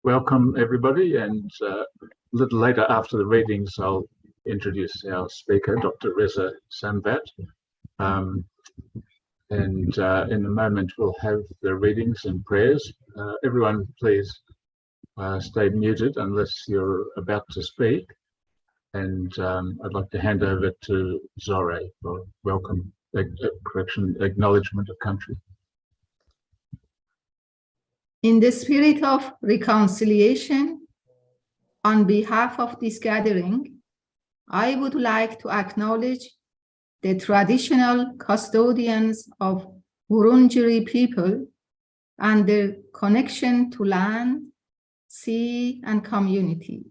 Welcome, everybody, and a little later after the readings, I'll introduce our speaker, Dr. Reza Sambat. In a moment, we'll have the readings and prayers. Everyone, please stay muted unless you're about to speak. And I'd like to hand over to Zore for welcome, acknowledgement of country. In the spirit of reconciliation, on behalf of this gathering, I would like to acknowledge the traditional custodians of Wurundjeri people and their connection to land, sea, and community.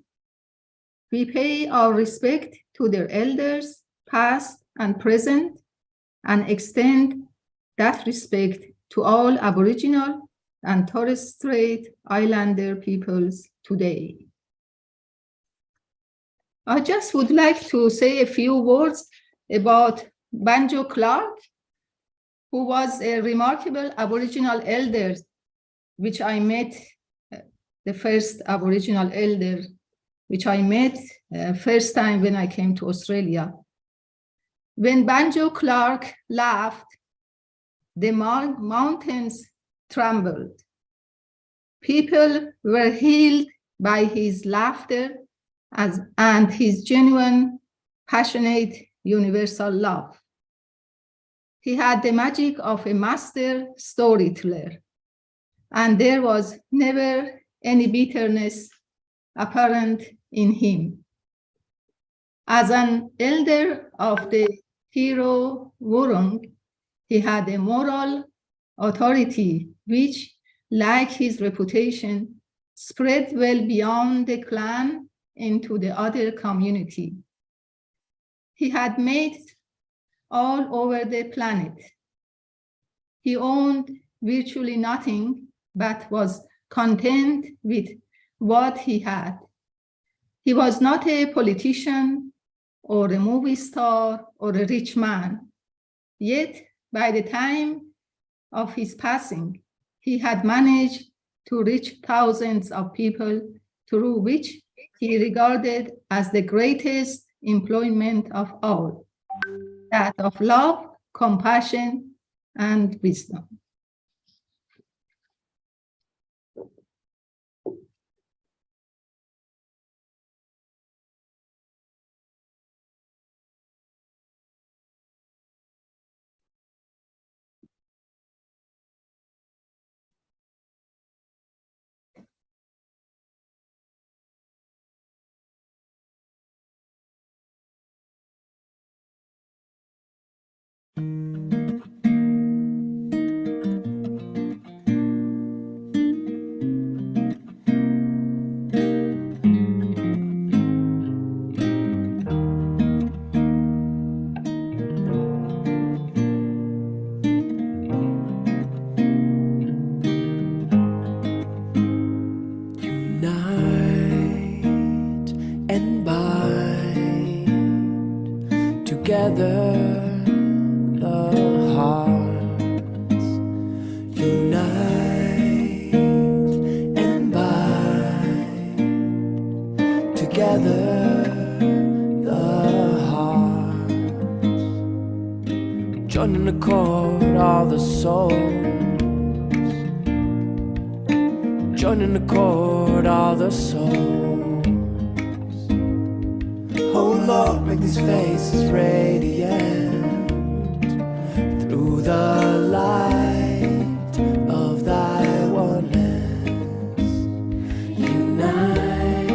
We pay our respect to their elders, past and present, and extend that respect to all Aboriginal and Torres Strait Islander peoples today. I just would like to say a few words about Banjo Clark, who was a remarkable Aboriginal elder, which I met, the first Aboriginal elder, which I met first time when I came to Australia. When Banjo Clark laughed, the mountains trembled. People were healed by his laughter and his genuine, passionate, universal love. He had the magic of a master storyteller, and there was never any bitterness apparent in him. As an elder of the hero Wurrung, he had a moral authority which, like his reputation, spread well beyond the clan into the other community. He had mates all over the planet. He owned virtually nothing, but was content with what he had. He was not a politician or a movie star or a rich man. Yet, by the time of his passing, he had managed to reach thousands of people through which he regarded as the greatest employment of all, that of love, compassion, and wisdom. Together the hearts, unite and bind. Together the hearts, join in accord all the souls, join in accord all the souls. Oh Lord, make these faces radiant through the light of thy oneness. Unite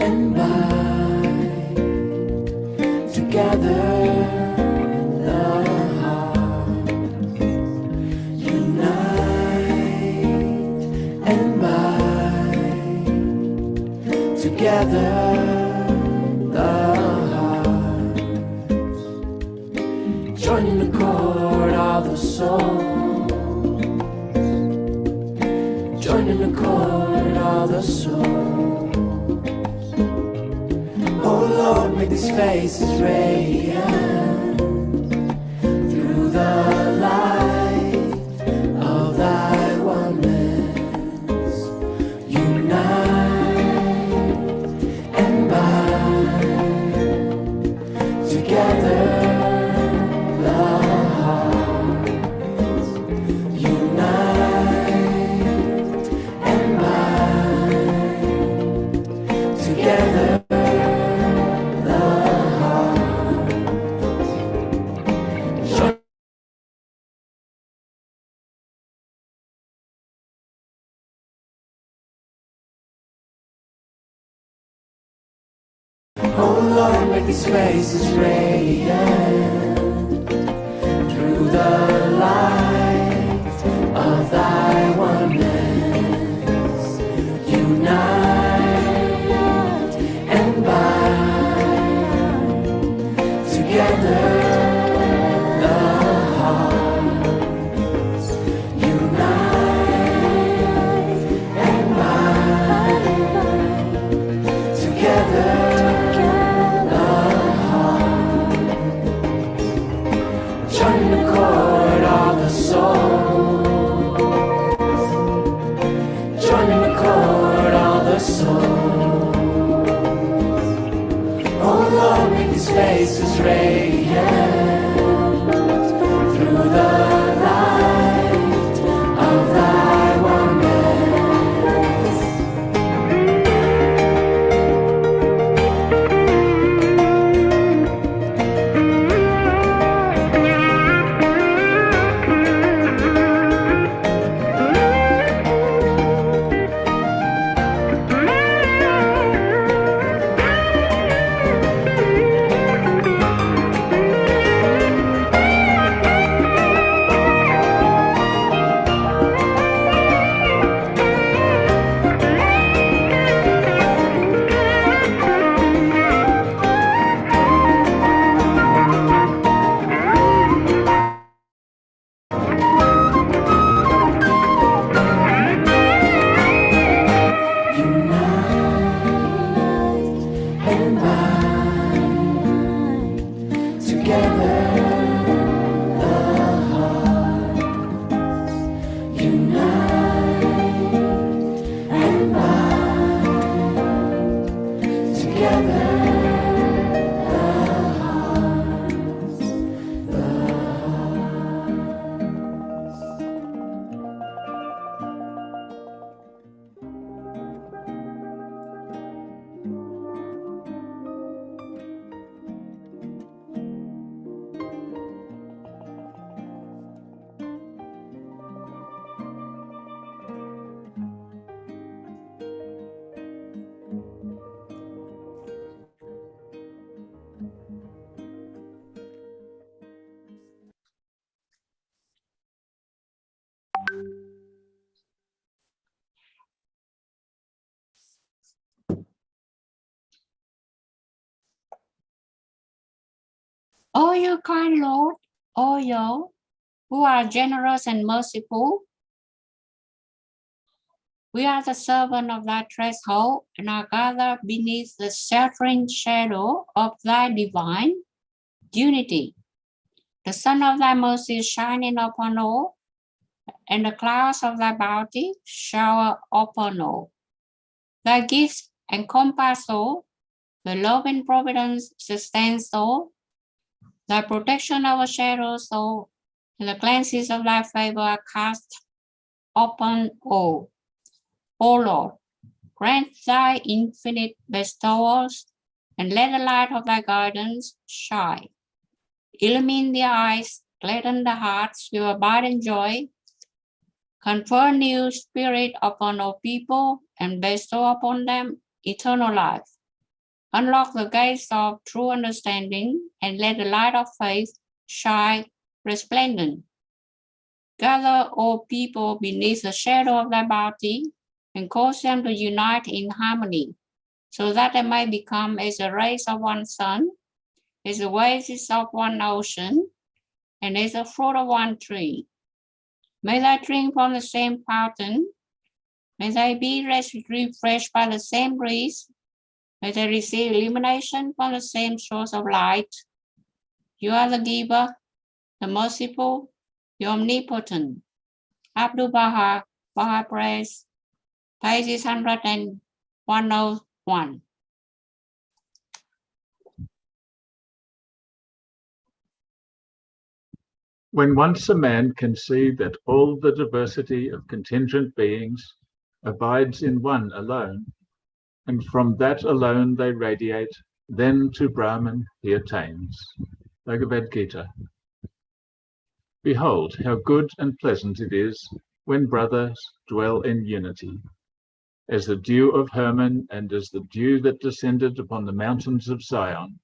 and bind together the hearts. Unite and bind together. Join in accord all the souls, join in accord all the souls. Oh Lord, make these faces radiant through the light of thy oneness. his face is radiant through the light of thy oneness. Unite and bind together the hearts. Unite and bind together the hearts. Join the chord of the soul. Join the chord of the soul. Oh Lord, make his face is radiant through the light of thy oneness. And bind together the hearts. Unite and bind together the hearts. The O you kind Lord, O you who are generous and merciful, we are the servant of thy threshold and are gathered beneath the sheltering shadow of thy divine unity. The sun of thy mercy is shining upon all, and the clouds of thy bounty shower upon all. Thy gifts encompass all, the loving providence sustains all, thy protection overshadows all, and the glances of thy favor are cast upon all. O Lord, grant thy infinite bestowals, and let the light of thy guidance shine. Illumine the eyes, gladden the hearts, you abide in joy. Confer new spirit upon all people, and bestow upon them eternal life. Unlock the gates of true understanding, and let the light of faith shine resplendent. Gather all people beneath the shadow of thy bounty, and cause them to unite in harmony, so that they may become as the rays of one sun, as the waves of one ocean, and as the fruit of one tree. May they drink from the same fountain. May they be refreshed by the same breeze. May they receive illumination from the same source of light. You are the giver, the merciful, the omnipotent. Abdu'l-Baha, Baha praise, pages 101. When once a man can see that all the diversity of contingent beings abides in one alone, and from that alone they radiate, then to Brahman he attains. Bhagavad Gita. Behold, how good and pleasant it is when brothers dwell in unity. As the dew of Hermon and as the dew that descended upon the mountains of Zion,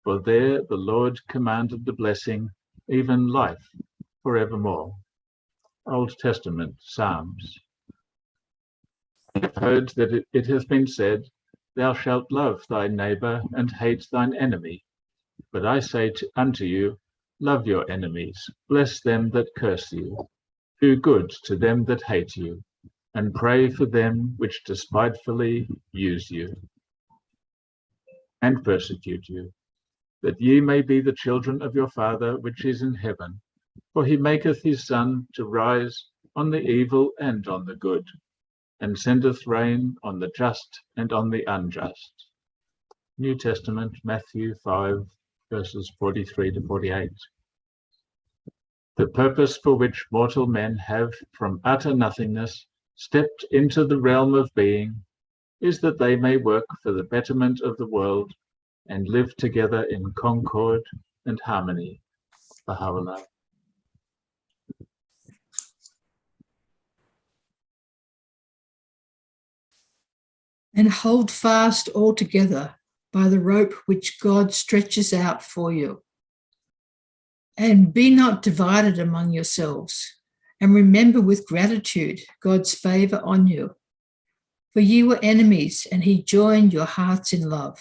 for there the Lord commanded the blessing, even life forevermore. Old Testament, Psalms. I have heard that it has been said, Thou shalt love thy neighbour and hate thine enemy. But I say unto you, love your enemies, bless them that curse you, do good to them that hate you, and pray for them which despitefully use you and persecute you, that ye may be the children of your Father which is in heaven. For he maketh his sun to rise on the evil and on the good, and sendeth rain on the just and on the unjust. New Testament, Matthew 5, verses 43 to 48. The purpose for which mortal men have from utter nothingness stepped into the realm of being is that they may work for the betterment of the world and live together in concord and harmony. Baha'u'llah. And hold fast altogether by the rope which God stretches out for you. And be not divided among yourselves, and remember with gratitude God's favour on you. For ye were enemies, and he joined your hearts in love,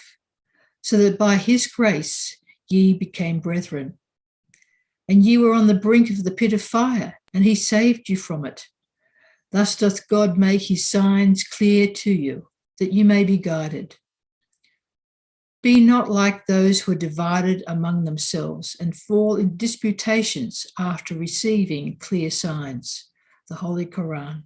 so that by his grace ye became brethren. And ye were on the brink of the pit of fire, and he saved you from it. Thus doth God make his signs clear to you, that you may be guided. Be not like those who are divided among themselves and fall in disputations after receiving clear signs. The Holy Quran.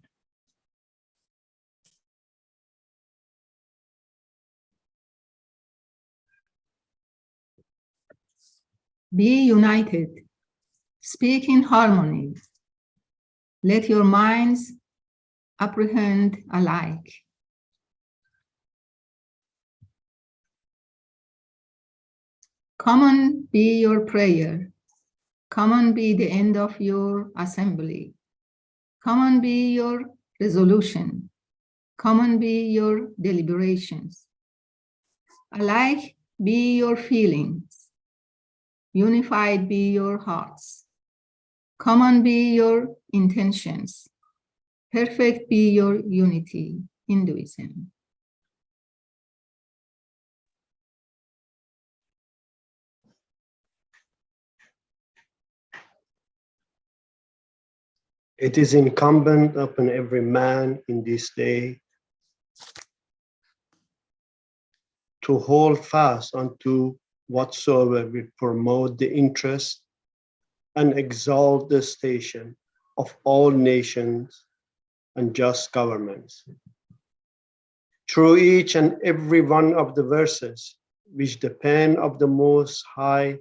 Be united. Speak in harmony. Let your minds apprehend alike. Common be your prayer. Common be the end of your assembly. Common be your resolution. Common be your deliberations. Alike be your feelings. Unified be your hearts. Common be your intentions. Perfect be your unity. Hinduism. It is incumbent upon every man in this day to hold fast unto whatsoever will promote the interest and exalt the station of all nations and just governments. Through each and every one of the verses which the pen of the Most High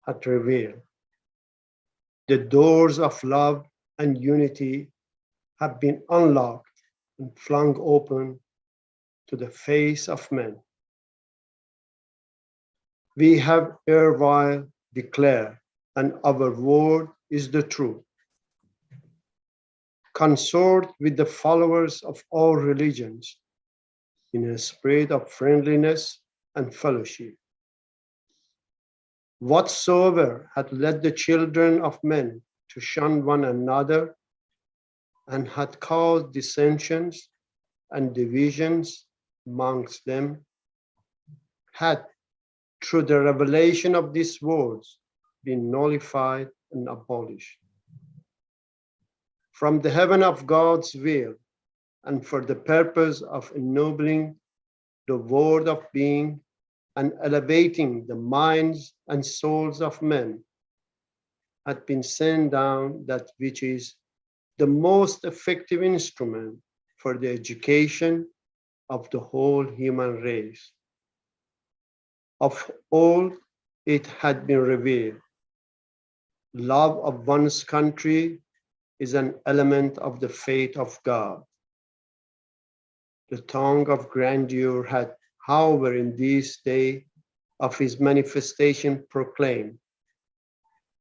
hath revealed, the doors of love and unity have been unlocked and flung open to the face of men. We have erewhile declared, and our word is the truth. Consort with the followers of all religions in a spirit of friendliness and fellowship. Whatsoever hath led the children of men to shun one another, and hath caused dissensions and divisions amongst them, hath, through the revelation of these words, been nullified and abolished. From the heaven of God's will, and for the purpose of ennobling the world of being and elevating the minds and souls of men, hath been sent down that which is the most effective instrument for the education of the whole human race. Of old it had been revealed, love of one's country is an element of the faith of God. The tongue of grandeur had, however, in this day of his manifestation proclaimed,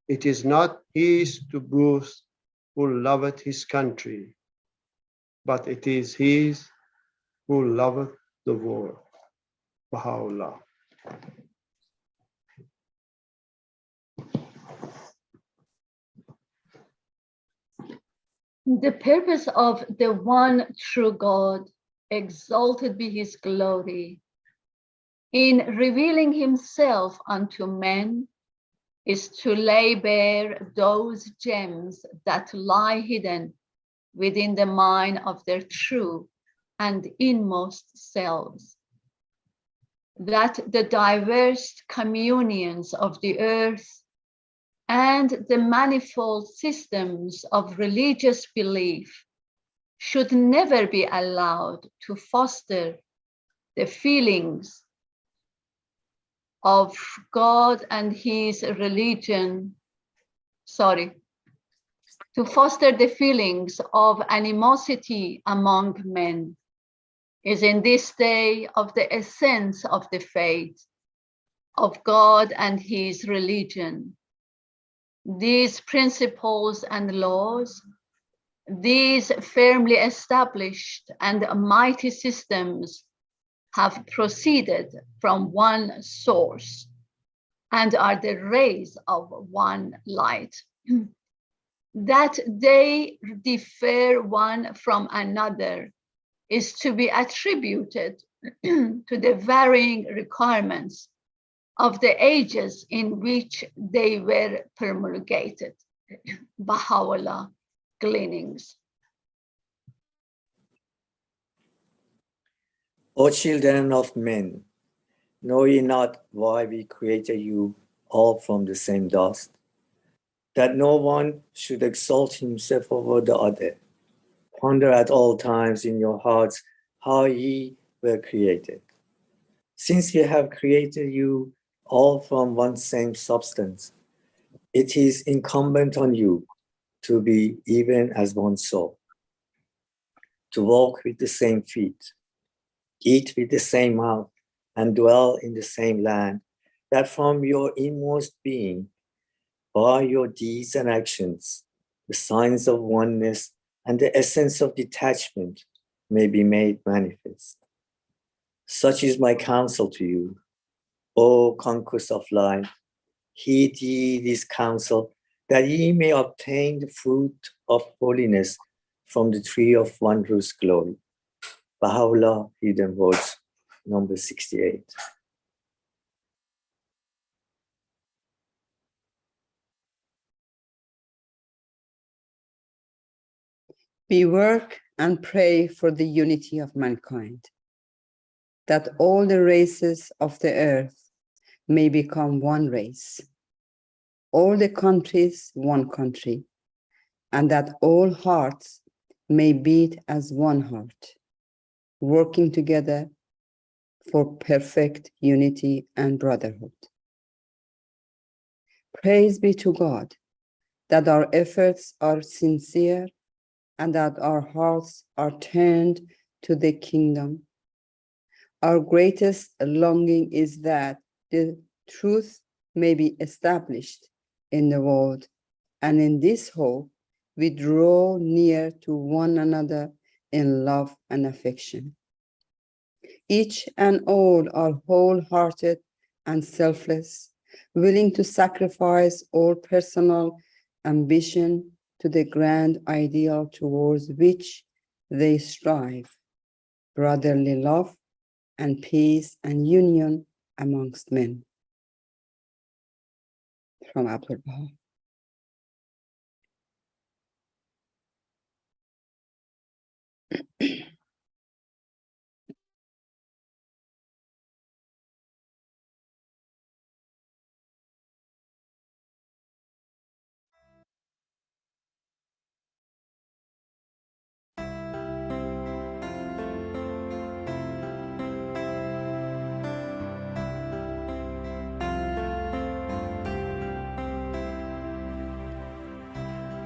it is not his to boast who loveth his country, but it is his who loveth the world. Baha'u'llah. The purpose of the one true God, exalted be his glory, in revealing himself unto men, is to lay bare those gems that lie hidden within the mind of their true and inmost selves, that the diverse communions of the earth and the manifold systems of religious belief should never be allowed to foster the feelings of God and his religion, to foster the feelings of animosity among men, is in this day of the essence of the faith of God and his religion. These principles and laws, these firmly established and mighty systems have proceeded from one source and are the rays of one light. That they differ one from another is to be attributed to the varying requirements of the ages in which they were promulgated. Baha'u'llah gleanings. O children of men, know ye not why we created you all from the same dust? That no one should exalt himself over the other. Ponder at all times in your hearts how ye were created. Since we have created you all from one same substance, it is incumbent on you to be even as one soul, to walk with the same feet, eat with the same mouth, and dwell in the same land, that from your inmost being, by your deeds and actions, the signs of oneness and the essence of detachment may be made manifest. Such is my counsel to you, O conquest of life. Heed ye this counsel, that ye may obtain the fruit of holiness from the tree of wondrous glory. Baha'u'llah, Hidden Words, number 68. We work and pray for the unity of mankind, that all the races of the earth may become one race, all the countries one country, and that all hearts may beat as one heart, working together for perfect unity and brotherhood. Praise be to God that our efforts are sincere and that our hearts are turned to the kingdom. Our greatest longing is that the truth may be established in the world, and in this hope, we draw near to one another in love and affection. Each and all are wholehearted and selfless, willing to sacrifice all personal ambition to the grand ideal towards which they strive, brotherly love and peace and union amongst men. From Abdul Baha.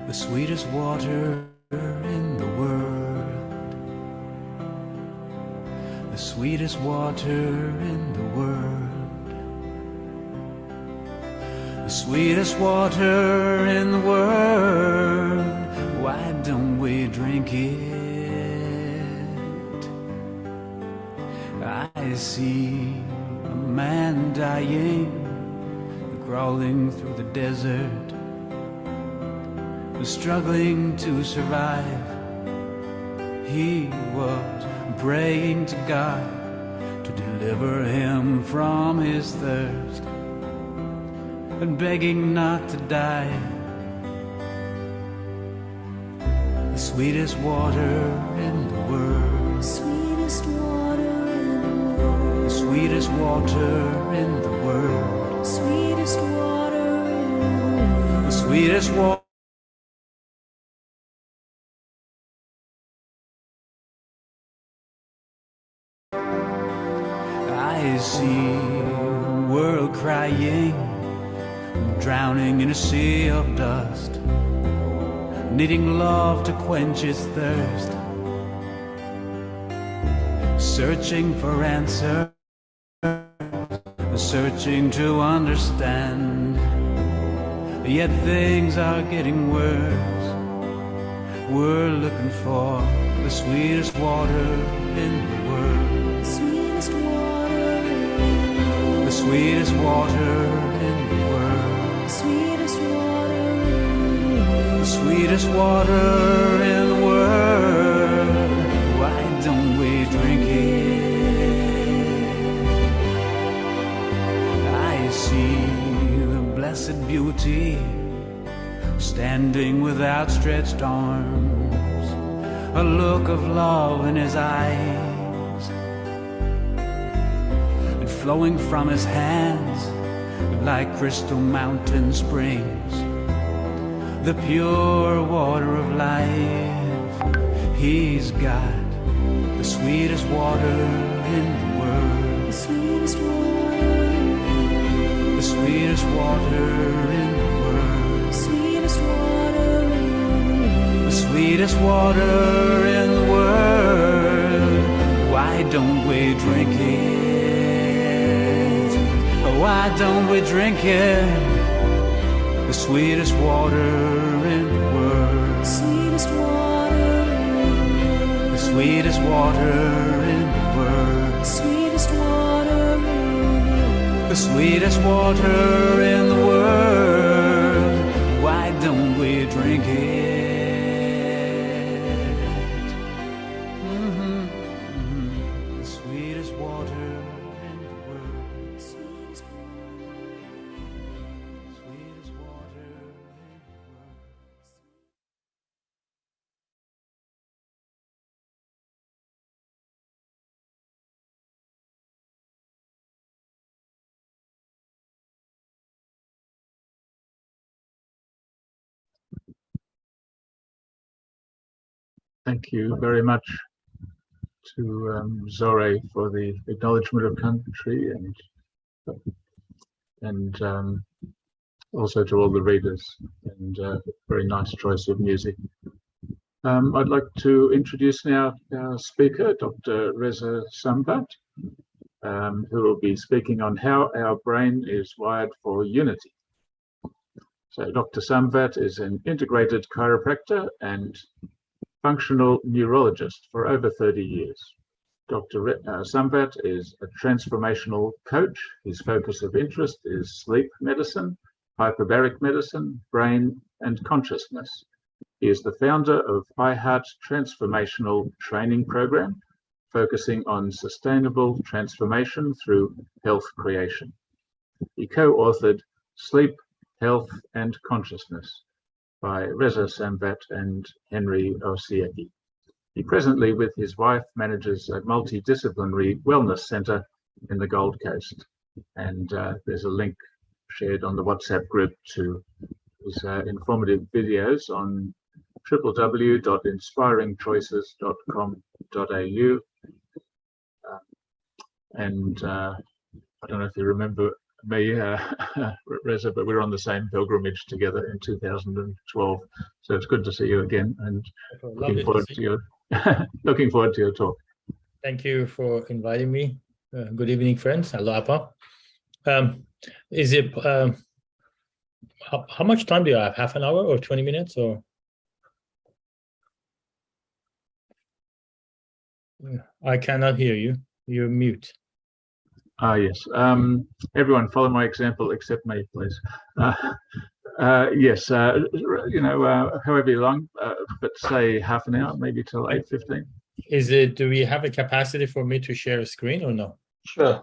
The sweetest water in the world, the sweetest water in the world, the sweetest water in the world. Why don't we drink it? I see a man dying, crawling through the desert, struggling to survive. He was praying to God to deliver him from his thirst and begging not to die. The sweetest water in the world, Sweetest water in the world, the sweetest water in the world, sweetest water in the world. the sweetest water. I see the world crying, drowning in a sea of dust, needing love to quench its thirst, searching for answers, searching to understand. Yet things are getting worse. We're looking for the sweetest water in the world, Sweetest water in the world, the sweetest water in the world, sweetest water in the world. the sweetest water in the world. Why don't we drink it? I see the blessed beauty standing with outstretched arms, a look of love in his eyes, and flowing from his hands like crystal mountain springs, the pure water of life. He's got the sweetest water in the world, The sweetest water in the world, the sweetest water in the world, sweetest water in the world. the sweetest water in the world. Why don't we drink it? Why don't we drink it? The sweetest water in the world, Sweetest water in the world, the sweetest water in the world, sweetest water in the world. the sweetest water in the world. Why don't we drink it? The sweetest water in the world, Sweetest water. sweetest water in the world. Thank you very much to Zore for the acknowledgement of country and also to all the readers, and very nice choice of music. I'd like to introduce now our speaker, Dr. Reza Sambat, who will be speaking on how our brain is wired for unity. So Dr. Sambat is an integrated chiropractor and functional neurologist for over 30 years. Dr. Sambat is a transformational coach. His focus of interest is sleep medicine, hyperbaric medicine, brain, and consciousness. He is the founder of iHeart Transformational Training Program, focusing on sustainable transformation through health creation. He co-authored Sleep, Health, and Consciousness by Reza Sambat and Henry Osiecki. He presently, with his wife, manages a multidisciplinary wellness centre in the Gold Coast. And there's a link shared on the WhatsApp group to his informative videos on www.inspiringchoices.com.au. I don't know if you remember me, Reza, but we were on the same pilgrimage together in 2012. So it's good to see you again, and looking forward to your looking forward to your talk. Thank you for inviting me. Good evening, friends. Hello, Appa. Is it how much time do you have? Half an hour or 20 minutes? Or I cannot hear you. You're mute. Yes. Everyone follow my example except me, please. Yes, however long, but say half an hour, maybe till 8:15. Do we have a capacity for me to share a screen or no? Sure.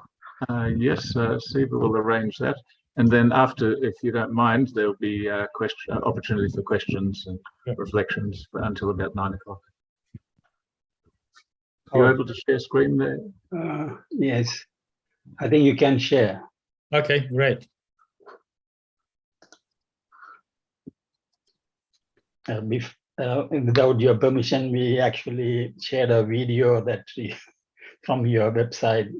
Yes, Siva will arrange that. And then after, if you don't mind, there'll be opportunity for questions and reflections until about 9 o'clock. Are you able to share screen there? Yes, I think you can share. Okay, great. Without your permission, we actually shared a video from your website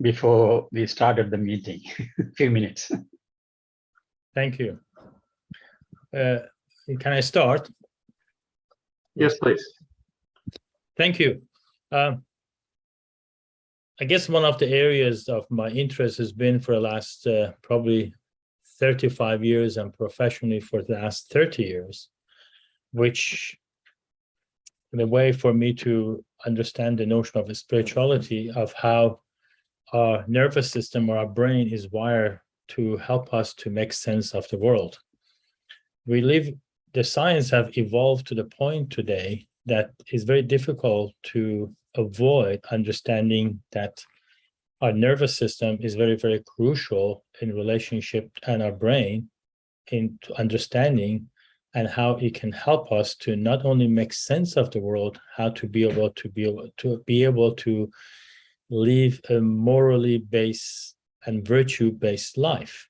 before we started the meeting, a few minutes. Thank you. Can I start? Yes, please. Thank you. I guess one of the areas of my interest has been for the last probably 35 years and professionally for the last 30 years, which the way for me to understand the notion of spirituality, of how our nervous system or our brain is wired to help us to make sense of the world. The science have evolved to the point today that is very difficult to avoid understanding that our nervous system is very, very crucial in relationship and our brain into understanding and how it can help us to not only make sense of the world, how to be able to live a morally based and virtue-based life.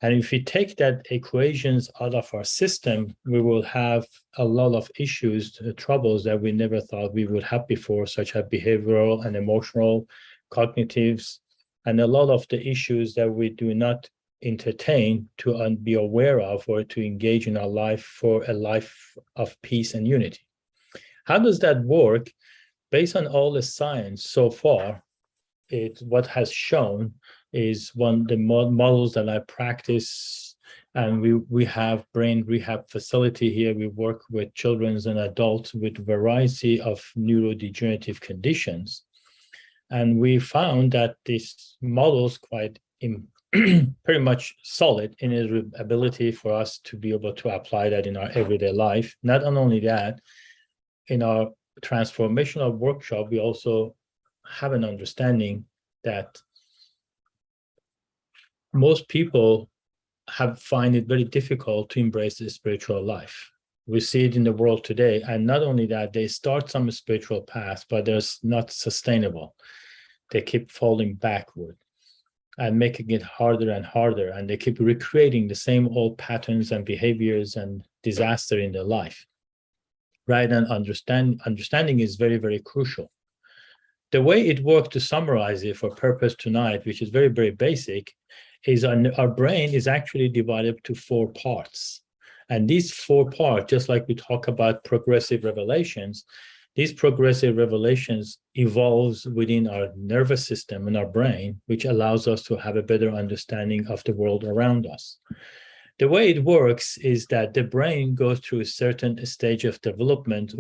And if we take that equations out of our system, we will have a lot of issues, troubles that we never thought we would have before, such as behavioral and emotional, cognitives, and a lot of the issues that we do not entertain to be aware of or to engage in our life for a life of peace and unity. How does that work? Based on all the science so far, what has shown is the models that I practice, and we have brain rehab facility here. We work with children and adults with a variety of neurodegenerative conditions. And we found that these models quite pretty much solid in its ability for us to be able to apply that in our everyday life. Not only that, in our transformational workshop, we also have an understanding that most people find it very difficult to embrace the spiritual life. We see it in the world today, and not only that, they start some spiritual path, but they're not sustainable. They keep falling backward and making it harder and harder, and they keep recreating the same old patterns and behaviors and disaster in their life. Right? And understanding is very, very crucial. The way it worked, to summarize it for purpose tonight, which is very, very basic, is our brain is actually divided to 4 parts. And these 4 parts, just like we talk about progressive revelations, these progressive revelations evolves within our nervous system and our brain, which allows us to have a better understanding of the world around us. The way it works is that the brain goes through a certain stage of development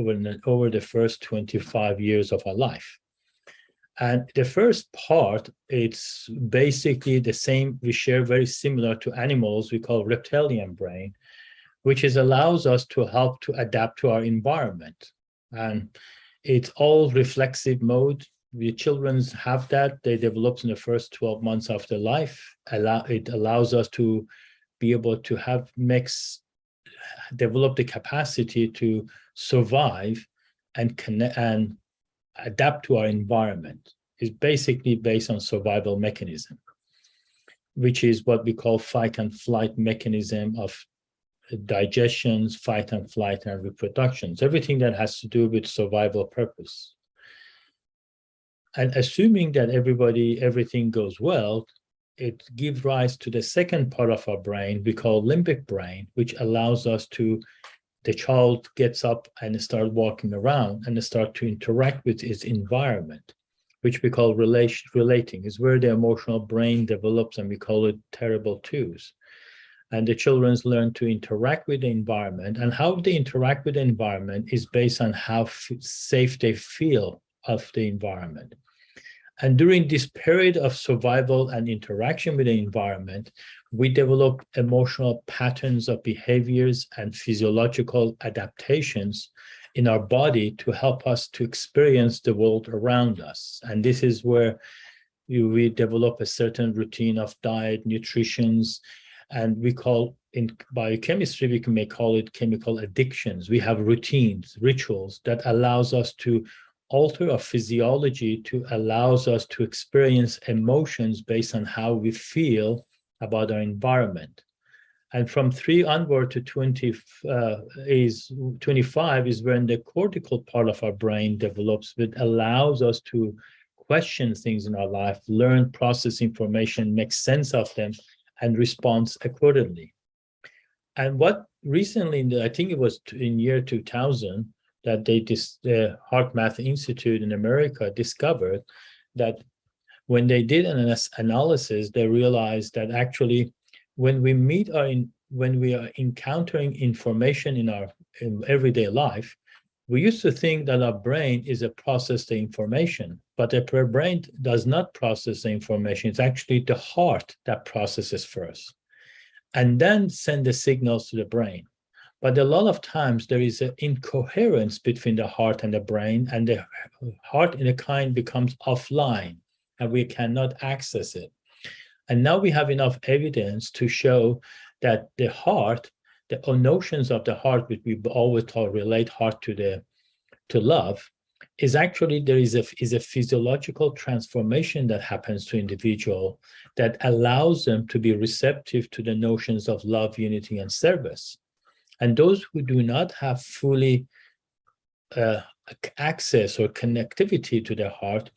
over the first 25 years of our life. And the first part, it's basically the same, we share very similar to animals, we call reptilian brain, which allows us to help to adapt to our environment. And it's all reflexive mode. The children have that, they develop in the first 12 months of their life. It allows us to be able to develop the capacity to survive and connect and adapt to our environment. Is basically based on survival mechanism, which is what we call fight and flight mechanism of digestions, fight and flight, and reproductions, everything that has to do with survival purpose. And assuming that everything goes well, it gives rise to the second part of our brain we call limbic brain, which allows us to, the child gets up and start walking around and start to interact with its environment, which we call relating, is where the emotional brain develops, and we call it terrible twos. And the children learn to interact with the environment, and how they interact with the environment is based on how safe they feel of the environment. And during this period of survival and interaction with the environment, we develop emotional patterns of behaviors and physiological adaptations in our body to help us to experience the world around us. And this is where we develop a certain routine of diet, nutrition, and we call, in biochemistry, we may call it chemical addictions. We have routines, rituals that allows us to alter our physiology, to allows us to experience emotions based on how we feel about our environment. And from 3 onward to 25 is when the cortical part of our brain develops, which allows us to question things in our life, learn, process information, make sense of them, and respond accordingly. And what recently, I think it was in year 2000, that the Heart Math Institute in America discovered that when they did an analysis, they realized that actually when we are encountering information in our everyday life, we used to think that our brain is a process the information, but the brain does not process the information. It's actually the heart that processes first and then send the signals to the brain. But a lot of times there is an incoherence between the heart and the brain, and the heart in a kind becomes offline and we cannot access it. And now we have enough evidence to show that the heart, the notions of the heart, which we always relate heart to love, is actually there is a physiological transformation that happens to individual that allows them to be receptive to the notions of love, unity, and service. And those who do not have fully access or connectivity to their heart,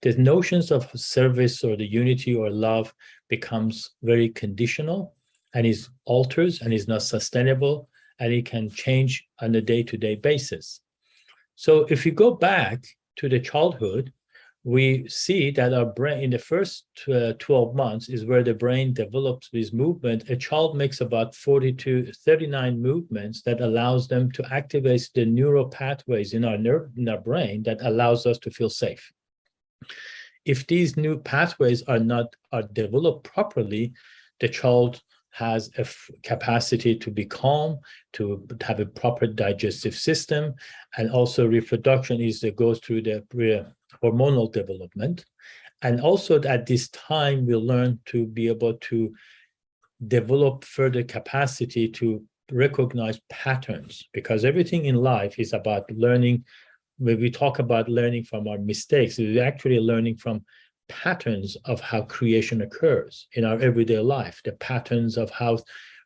the notions of service or the unity or love becomes very conditional and is alters and is not sustainable, and it can change on a day-to-day basis. So if you go back to the childhood, we see that our brain in the first 12 months is where the brain develops this movement. A child makes about 40 to 39 movements that allows them to activate the neural pathways in our brain that allows us to feel safe. If these new pathways are developed properly, the child has a capacity to be calm, to have a proper digestive system, and also reproduction goes through the hormonal development. And also at this time, we learn to be able to develop further capacity to recognize patterns, because everything in life is about learning. When we talk about learning from our mistakes, we're actually learning from patterns of how creation occurs in our everyday life, the patterns of how,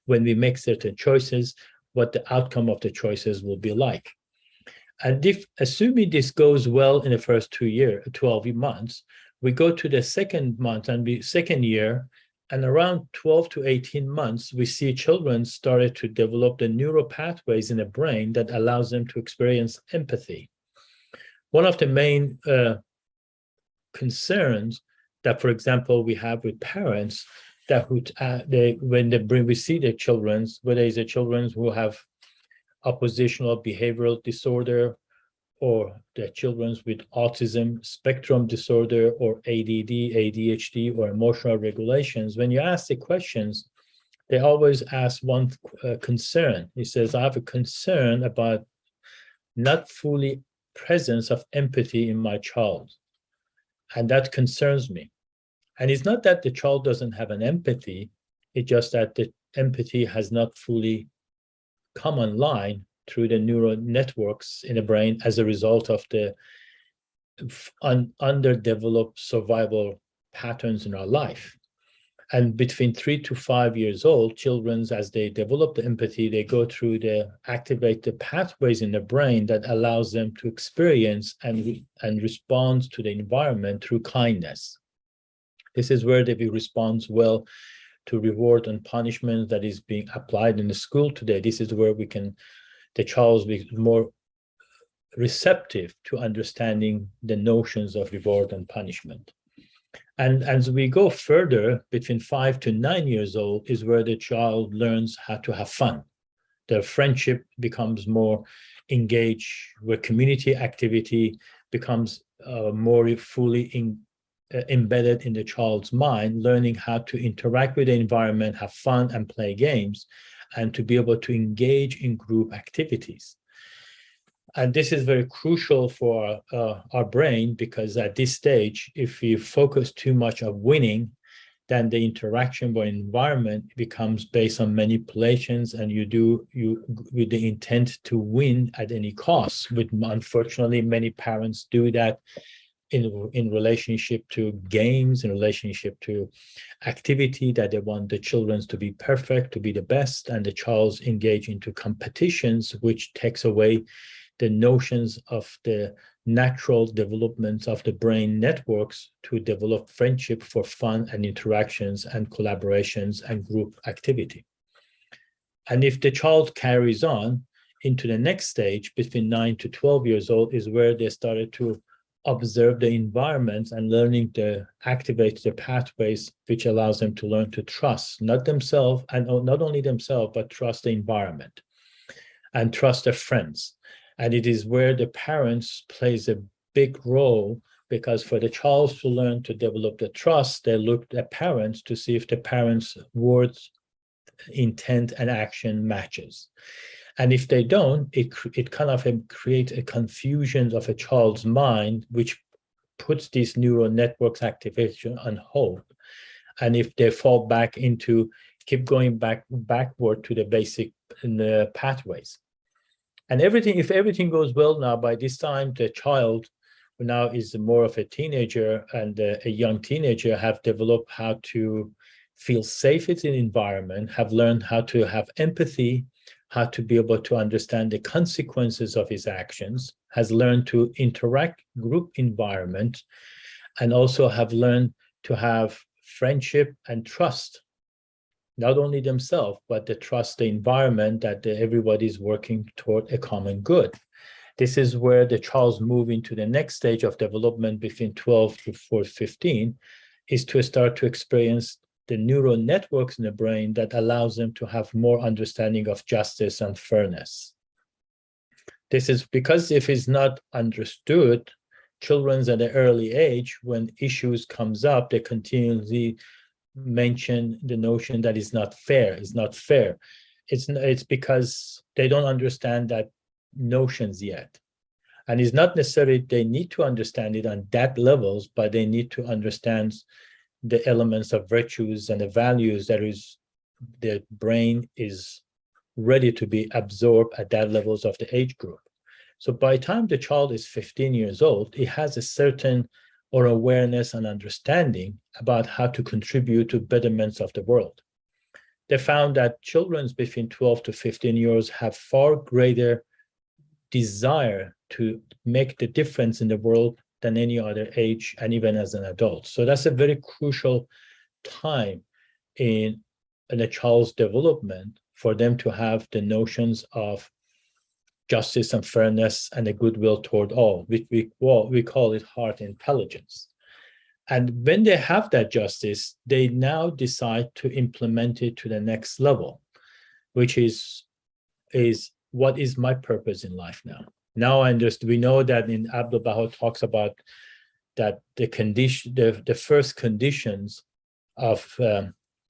when we make certain choices, what the outcome of the choices will be like. And if, assuming this goes well in the first 12 months, we go to the second month and second year, and around 12 to 18 months, we see children started to develop the neural pathways in the brain that allows them to experience empathy. One of the main concerns that, for example, we have with parents that when we see their children, whether it's the children who have oppositional behavioral disorder, or the children with autism spectrum disorder, or ADD, ADHD, or emotional regulations, when you ask the questions, they always ask one concern. He says, I have a concern about not fully presence of empathy in my child. And that concerns me. And it's not that the child doesn't have an empathy, it's just that the empathy has not fully come online through the neural networks in the brain as a result of the underdeveloped survival patterns in our life. And between 3 to 5 years old, children, as they develop the empathy, they go through activate the pathways in the brain that allows them to experience and respond to the environment through kindness. This is where they respond well to reward and punishment that is being applied in the school today. This is where the child be more receptive to understanding the notions of reward and punishment. And as we go further, between 5 to 9 years old is where the child learns how to have fun. Their friendship becomes more engaged, where community activity becomes more fully embedded in the child's mind, learning how to interact with the environment, have fun and play games, and to be able to engage in group activities. And this is very crucial for our brain, because at this stage, if you focus too much on winning, then the interaction with environment becomes based on manipulations, and you with the intent to win at any cost. With, unfortunately, many parents do that in relationship to games, in relationship to activity, that they want the children to be perfect, to be the best, and the child's engage into competitions, which takes away the notions of the natural development of the brain networks to develop friendship for fun and interactions and collaborations and group activity. And if the child carries on into the next stage, between 9 to 12 years old, is where they started to observe the environment and learning to activate the pathways, which allows them to learn to trust not themselves, and not only themselves, but trust the environment and trust their friends. And it is where the parents plays a big role, because for the child to learn to develop the trust, they look at parents to see if the parents' words, intent, and action matches. And if they don't, it kind of creates a confusion of a child's mind, which puts these neural networks activation on hold. And if they fall back into, keep going backward to the basic pathways. And if everything goes well now, by this time, the child who now is more of a teenager and a young teenager have developed how to feel safe in the environment, have learned how to have empathy, how to be able to understand the consequences of his actions, has learned to interact group environment, and also have learned to have friendship and trust, not only themselves, but to trust the environment, that everybody's working toward a common good. This is where the child move into the next stage of development between 12 to 15, is to start to experience the neural networks in the brain that allows them to have more understanding of justice and fairness. This is because if it's not understood, children at an early age, when issues comes up, they continually mention the notion that is not fair, It's because they don't understand that notions yet. And it's not necessarily they need to understand it on that levels, but they need to understand the elements of virtues and the values that is the brain is ready to be absorbed at that levels of the age group. So by the time the child is 15 years old, it has a certain or awareness and understanding about how to contribute to betterments of the world. They found that children between 12 to 15 years have far greater desire to make the difference in the world than any other age, and even as an adult. So that's a very crucial time in a child's development for them to have the notions of justice and fairness and a goodwill toward all, which we call it heart intelligence. And when they have that justice, they now decide to implement it to the next level, which is what is my purpose in life now? Now we know that in Abdul Baha talks about that the first conditions of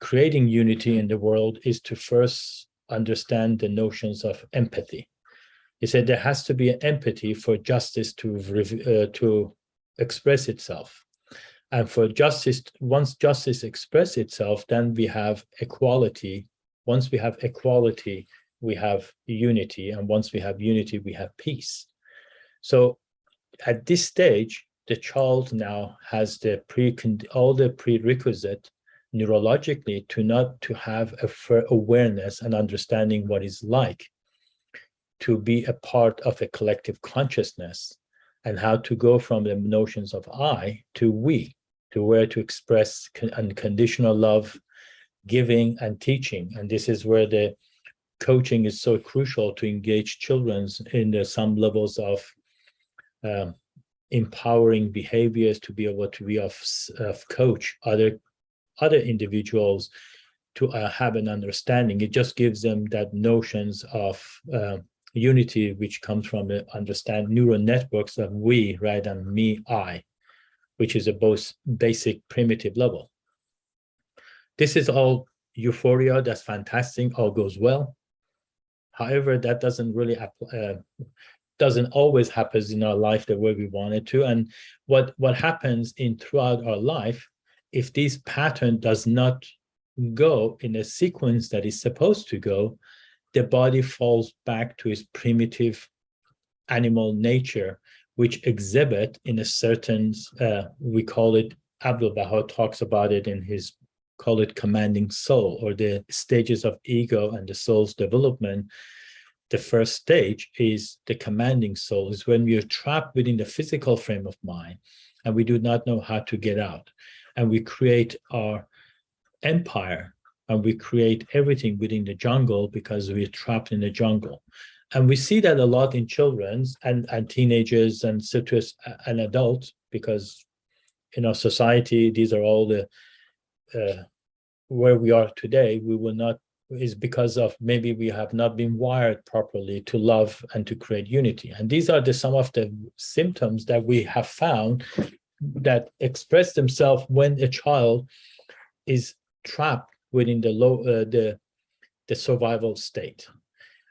creating unity in the world is to first understand the notions of empathy. He said there has to be an empathy for justice to express itself. And for justice, once justice expresses itself, then we have equality. Once we have equality, we have unity. And once we have unity, we have peace. So at this stage, the child now has all the prerequisite neurologically to have a fair awareness and understanding what it's like to be a part of a collective consciousness, and how to go from the notions of I to we, to where to express unconditional love, giving and teaching. And this is where the coaching is so crucial, to engage children in some levels of empowering behaviors, to be able to be of coach other individuals to have an understanding. It just gives them that notions of unity, which comes from the understand neural networks of we, right, and me, I. which is a both basic primitive level. This is all euphoria, that's fantastic, all goes well. However, that doesn't really doesn't always happen in our life the way we want it to. And what happens throughout our life, if this pattern does not go in a sequence that is supposed to go, the body falls back to its primitive animal nature, which exhibit in a certain, we call it, Abdul Baha talks about it in his, call it commanding soul, or the stages of ego and the soul's development. The first stage is the commanding soul, is when we are trapped within the physical frame of mind and we do not know how to get out. And we create our empire and we create everything within the jungle because we're trapped in the jungle. And we see that a lot in children and teenagers and and adults, because in our society, these are all the, where we are today, we will not, is because of maybe we have not been wired properly to love and to create unity. And these are some of the symptoms that we have found that express themselves when a child is trapped within the survival state.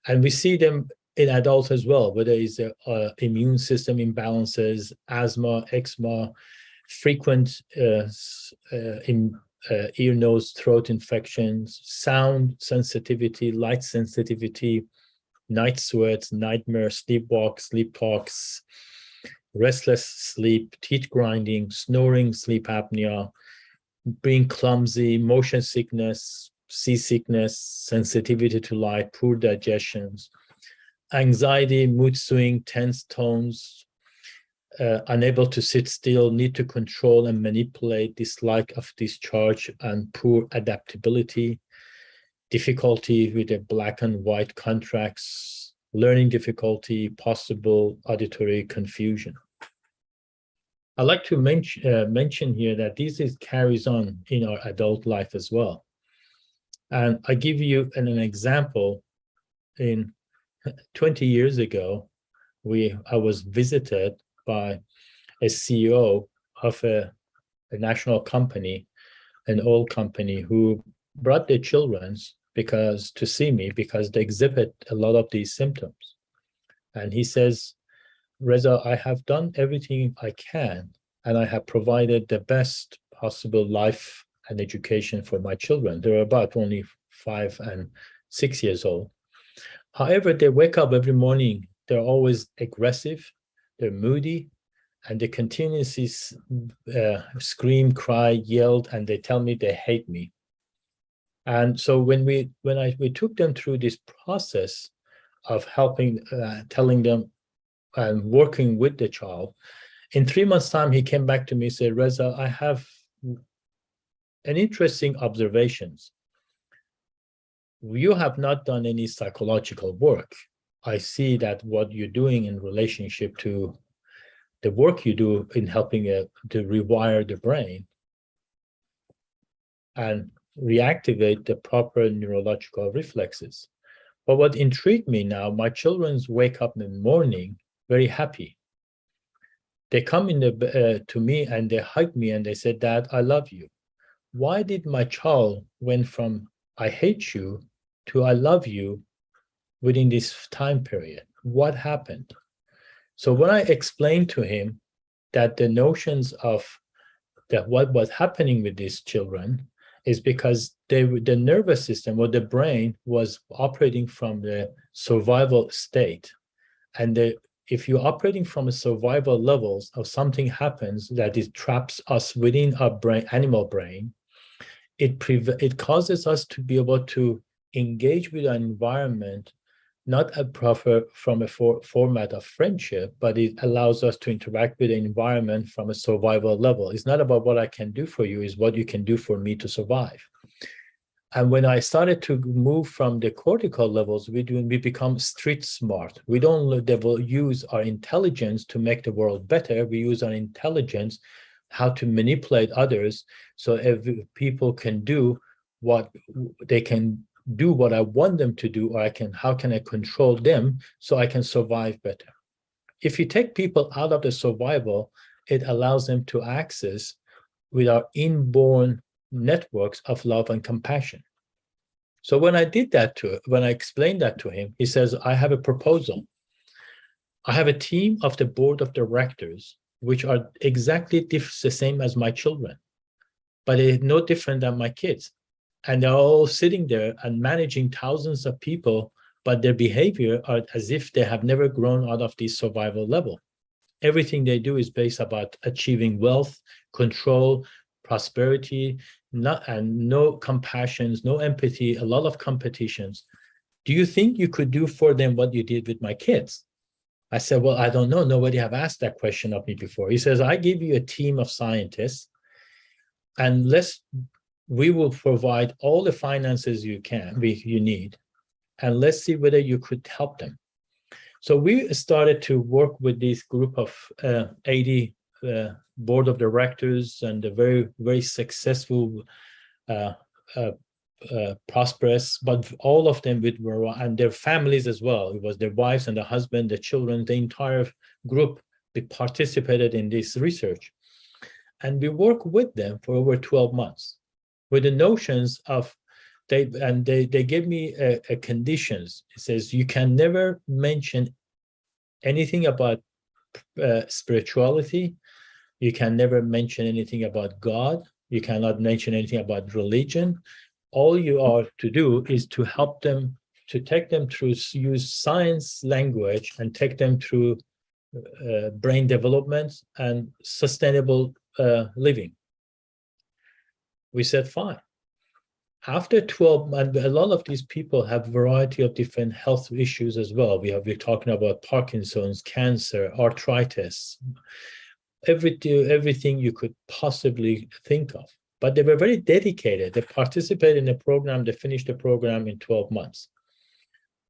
And we see them in adults as well, whether it's immune system imbalances, asthma, eczema, frequent ear, nose, throat infections, sound sensitivity, light sensitivity, night sweats, nightmare, sleepwalk, sleep talks, restless sleep, teeth grinding, snoring, sleep apnea, being clumsy, motion sickness, seasickness, sensitivity to light, poor digestions, anxiety, mood swing, tense tones, unable to sit still, need to control and manipulate, dislike of discharge, and poor adaptability, difficulty with the black and white contracts, learning difficulty, possible auditory confusion. I'd like to mention here that this carries on in our adult life as well. And I give you an example. In 20 years ago, I was visited by a CEO of a national company, an oil company, who brought their children to see me because they exhibit a lot of these symptoms. And he says, Reza, I have done everything I can, and I have provided the best possible life and education for my children. They're about only 5 and 6 years old. However, they wake up every morning, they're always aggressive, they're moody, and they continuously scream, cry, yelled, and they tell me they hate me. And so when we took them through this process of helping, telling them and working with the child, in 3 months' time, he came back to me and said, Reza, I have an interesting observations. You have not done any psychological work. I see that what you're doing in relationship to the work you do in helping to rewire the brain and reactivate the proper neurological reflexes. But what intrigued me now, my children wake up in the morning very happy. They come to me and they hug me and they say, Dad, I love you. Why did my child went from I hate you to I love you within this time period? What happened? So when I explained to him that the notions of that what was happening with these children is because the nervous system or the brain was operating from the survival state. And if you're operating from a survival levels or something happens that it traps us within our brain, animal brain, it causes us to be able to engage with our environment, not from a format of friendship, but it allows us to interact with the environment from a survival level. It's not about what I can do for you, it's what you can do for me to survive. And when I started to move from the cortical levels, we become street smart. We don't use our intelligence to make the world better. We use our intelligence how to manipulate others so if people can do what they can do what I want them to do, or how can I control them so I can survive better? If you take people out of the survival it allows them to access with our inborn networks of love and compassion. So when I explained that to him, he says, I have a proposal. I have a team of the board of directors, which are exactly the same as my children, but they're no different than my kids. And they're all sitting there and managing thousands of people, but their behavior are as if they have never grown out of this survival level. Everything they do is based about achieving wealth, control, prosperity, and no compassions, no empathy, a lot of competitions. Do you think you could do for them what you did with my kids? I said, well, I don't know. Nobody have asked that question of me before. He says, I give you a team of scientists, and we will provide all the finances you need, and let's see whether you could help them. So we started to work with this group of 80 board of directors and a very, very successful, prosperous, but all of them and their families as well. It was their wives and the husband, the children, the entire group. They participated in this research. And we worked with them for over 12 months with the notions of, they gave me a conditions. It says, you can never mention anything about spirituality. You can never mention anything about God. You cannot mention anything about religion. All you are to do is to help them, to take them through, use science language and take them through brain development and sustainable living. We said, fine. After 12 months, a lot of these people have a variety of different health issues as well. We're talking about Parkinson's, cancer, arthritis, everything you could possibly think of. But they were very dedicated. They participated in the program. They finished the program in 12 months.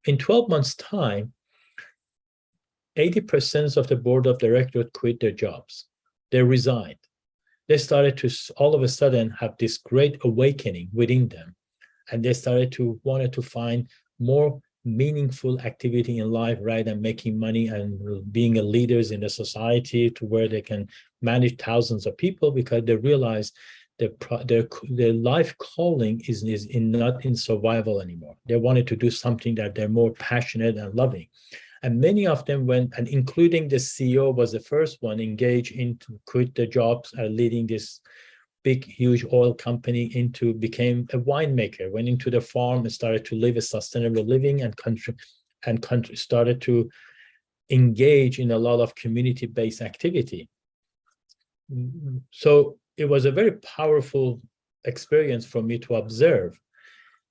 In 12 months' time, 80% of the board of directors quit their jobs. They resigned. They started to all of a sudden have this great awakening within them. And they wanted to find more meaningful activity in life rather than making money and being leaders in the society to where they can manage thousands of people, because they realized their life calling is not in survival anymore. They wanted to do something that they're more passionate and loving. And many of them went, and including the CEO was the first one engaged into quit their jobs and leading this big, huge oil company became a winemaker, went into the farm and started to live a sustainable living and started to engage in a lot of community-based activity. So it was a very powerful experience for me to observe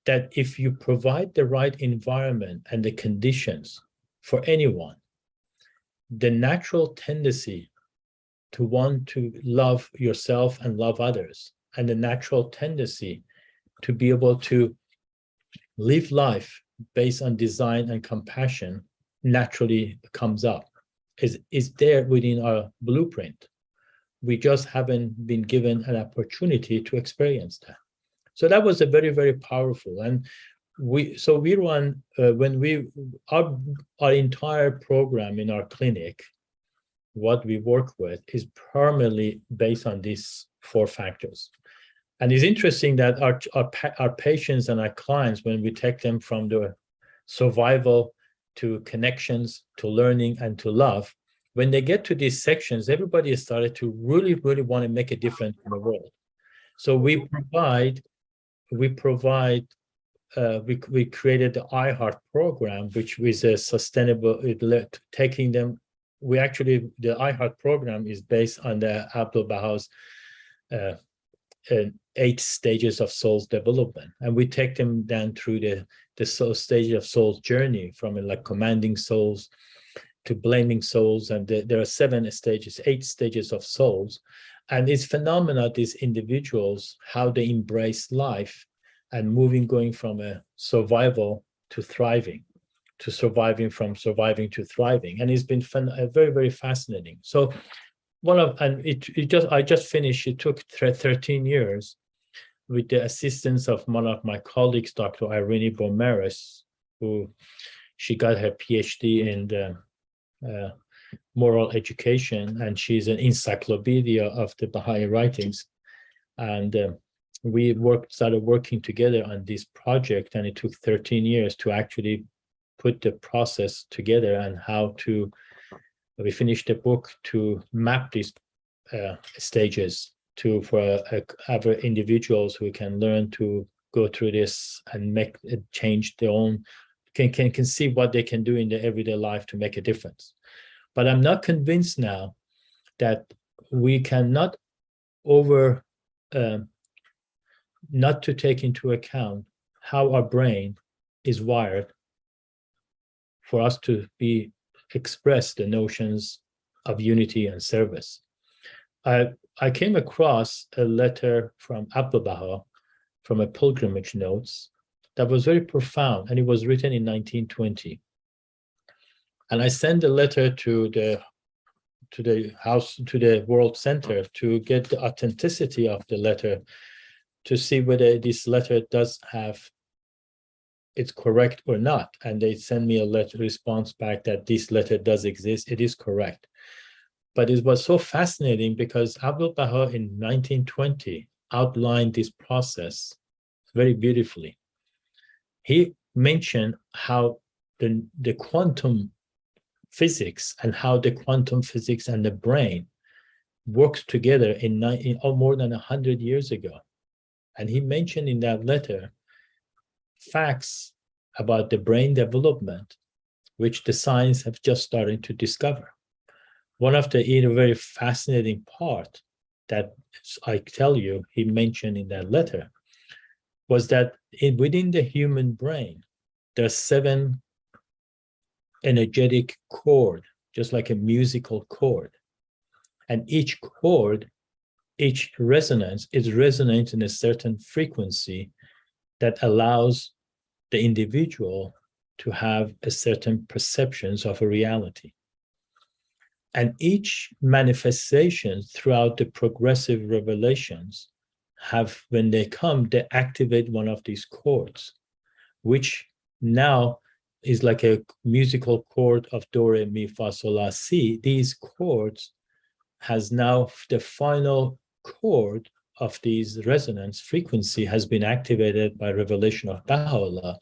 that if you provide the right environment and the conditions for anyone, the natural tendency to want to love yourself and love others, and the natural tendency to be able to live life based on design and compassion naturally comes up, is there within our blueprint. We just haven't been given an opportunity to experience that. So that was a very, very powerful. And we run our entire program in our clinic, what we work with is primarily based on these 4 factors. And it's interesting that our patients and our clients, when we take them from the survival to connections, to learning, and to love, when they get to these sections, everybody has started to really, really want to make a difference in the world. So we created the iHeart program, which is a sustainable, taking them. The iHeart program is based on the Abdul Baha's 8 stages of soul's development. And we take them down through the stage of soul's journey, from like commanding souls to blaming souls. And there are 8 stages of souls. And it's phenomenal, these individuals, how they embrace life and going from a survival to thriving, to surviving to thriving. And it's been very, very fascinating. So I just finished, it took 13 years with the assistance of one of my colleagues, Dr. Irene Bomaris, who she got her PhD in moral education, and she's an encyclopedia of the Baha'i writings. And we started working together on this project, and it took 13 years to actually put the process together and how to. We finished the book to map these stages for other individuals who can learn to go through this and make it change their own, can see what they can do in their everyday life to make a difference. But I'm not convinced now that we cannot not to take into account how our brain is wired for us to express the notions of unity and service. I came across a letter from Abdul Baha from a pilgrimage notes that was very profound, and it was written in 1920. And I sent a letter to the World Center to get the authenticity of the letter, to see whether this letter it's correct or not. And they sent me a response back that this letter does exist, it is correct. But it was so fascinating because Abdul Baha in 1920 outlined this process very beautifully. He mentioned how the quantum physics and how the quantum physics and the brain works together in more than 100 years ago. And he mentioned in that letter facts about the brain development, which the science have just started to discover. One of the very fascinating part that I tell you he mentioned in that letter was that within the human brain, there are 7 energetic chords, just like a musical chord. And each chord, each resonance is resonant in a certain frequency that allows the individual to have a certain perceptions of a reality. And each manifestation throughout the progressive revelations when they come, they activate one of these chords, which now is like a musical chord of do, re, mi, fa, sol, la, si. These chords has now the final chord of these resonance frequency has been activated by revelation of Baha'u'llah,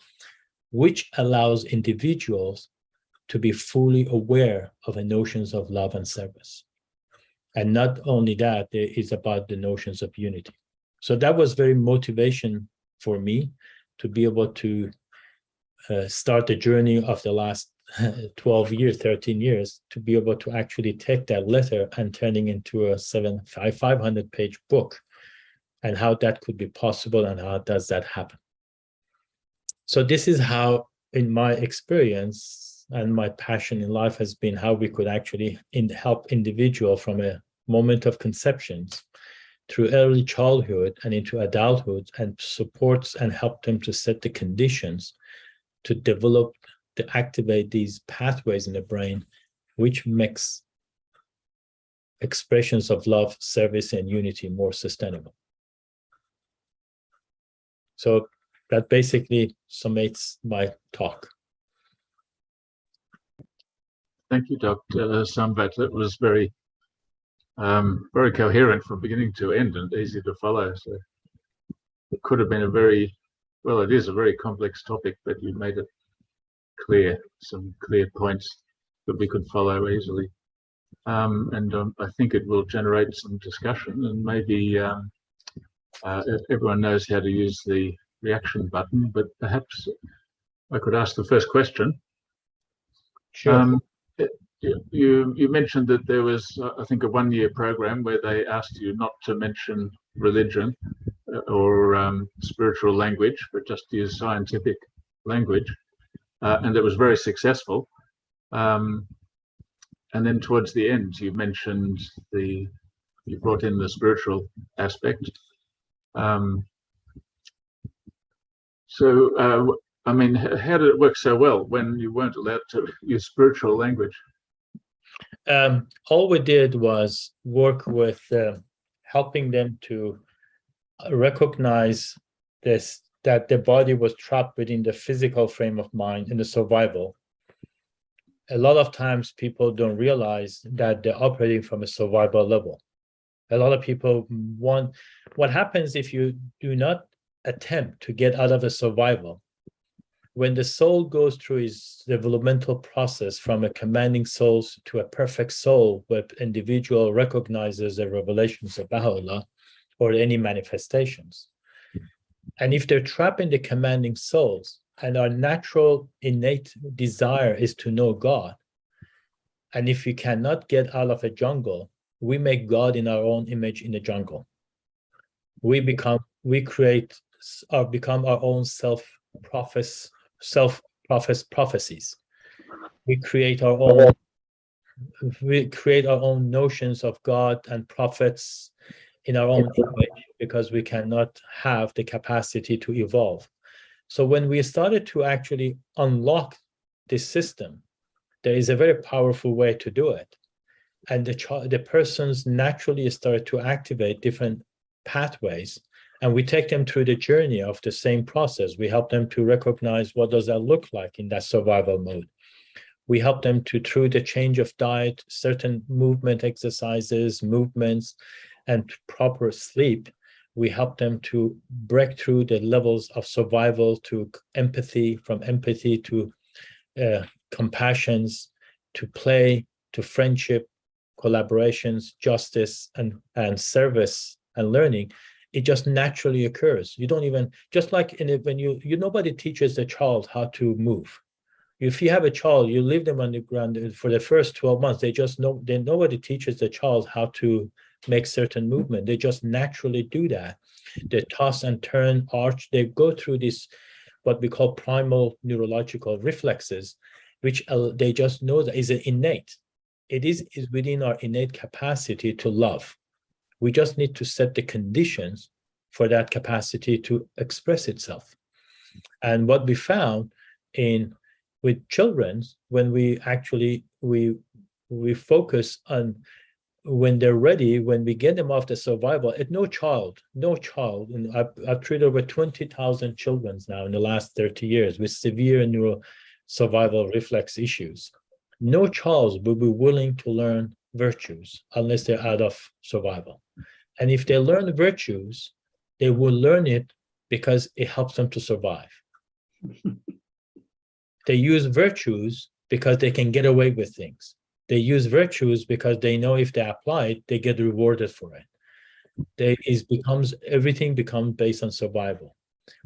which allows individuals to be fully aware of the notions of love and service. And not only that, it is about the notions of unity. So that was very motivation for me to be able to start the journey of the last 12 years, 13 years, to be able to actually take that letter and turning into a 500-page book, and how that could be possible and how does that happen. So this is how, in my experience and my passion in life has been, how we could actually help individual from a moment of conceptions through early childhood and into adulthood, and supports and help them to set the conditions to develop, to activate these pathways in the brain, which makes expressions of love, service, and unity more sustainable. So that basically summates my talk. Thank you, Dr. Sambat. That was very coherent from beginning to end and easy to follow. So it could have been it is a very complex topic, but you made it clear, some clear points that we could follow easily. And I think it will generate some discussion, and maybe everyone knows how to use the reaction button, but perhaps I could ask the first question. Sure. You mentioned that there was, I think, a one-year program where they asked you not to mention religion or spiritual language, but just use scientific language, and it was very successful. And then towards the end, you mentioned you brought in the spiritual aspect. So, I mean, how did it work so well when you weren't allowed to use spiritual language? All we did was work with helping them to recognize that the body was trapped within the physical frame of mind in the survival, a lot of times people don't realize that they're operating from a survival level. A lot of people want, what happens if you do not attempt to get out of a survival? When the soul goes through its developmental process from a commanding soul to a perfect soul, where individual recognizes the revelations of Baha'u'llah or any manifestations. And if they're trapped in the commanding souls, and our natural innate desire is to know God, and if we cannot get out of a jungle, we make God in our own image in the jungle. We become our own prophecies. We create our own notions of God and prophets in our own image, because we cannot have the capacity to evolve. So when we started to actually unlock this system, there is a very powerful way to do it. And the persons naturally start to activate different pathways, and we take them through the journey of the same process. We help them to recognize what does that look like in that survival mode. We help them to, through the change of diet, certain movement exercises, movements, and proper sleep, we help them to break through the levels of survival to empathy, from empathy to compassions, to play, to friendship, collaborations, justice, and service and learning. It just naturally occurs. You don't even, just like when nobody teaches the child how to move. If you have a child, you leave them on the ground for the first 12 months, nobody teaches the child how to make certain movement. They just naturally do that. They toss and turn, arch, they go through this, what we call primal neurological reflexes, which they just know that is innate. It is within our innate capacity to love. We just need to set the conditions for that capacity to express itself. And what we found with children, when we actually, we focus on when they're ready, when we get them off the survival, no child, and I've treated over 20,000 children now in the last 30 years with severe neuro survival reflex issues. No child will be willing to learn virtues unless they're out of survival. And if they learn virtues, they will learn it because it helps them to survive. They use virtues because they can get away with things. They use virtues because they know if they apply it, they get rewarded for it. Everything becomes based on survival.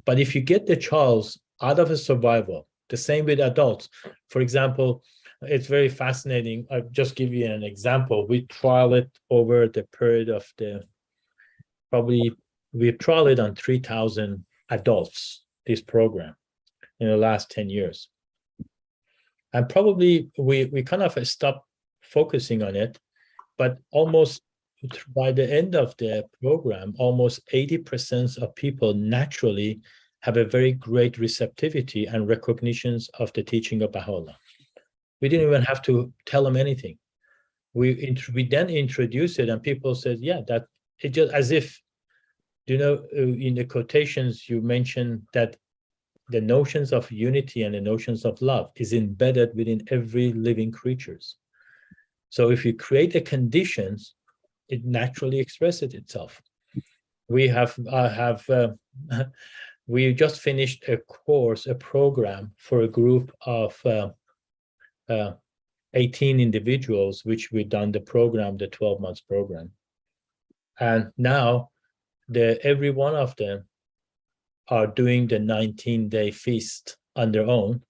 But if you get the child out of a survival, the same with adults. For example, it's very fascinating. I'll just give you an example. We trial it over the period of we trial it on 3,000 adults, this program, in the last 10 years. And probably we kind of stopped focusing on it, but almost by the end of the program, almost 80% of people naturally have a very great receptivity and recognitions of the teaching of Baha'u'llah. We didn't even have to tell them anything. We then introduced it, and people said, yeah, that it just as if, in the quotations you mentioned that the notions of unity and the notions of love is embedded within every living creatures. So if you create the conditions, it naturally expresses itself. We we just finished a program for a group of 18 individuals, which we've done the 12 months program. And now every one of them are doing the 19-day feast on their own.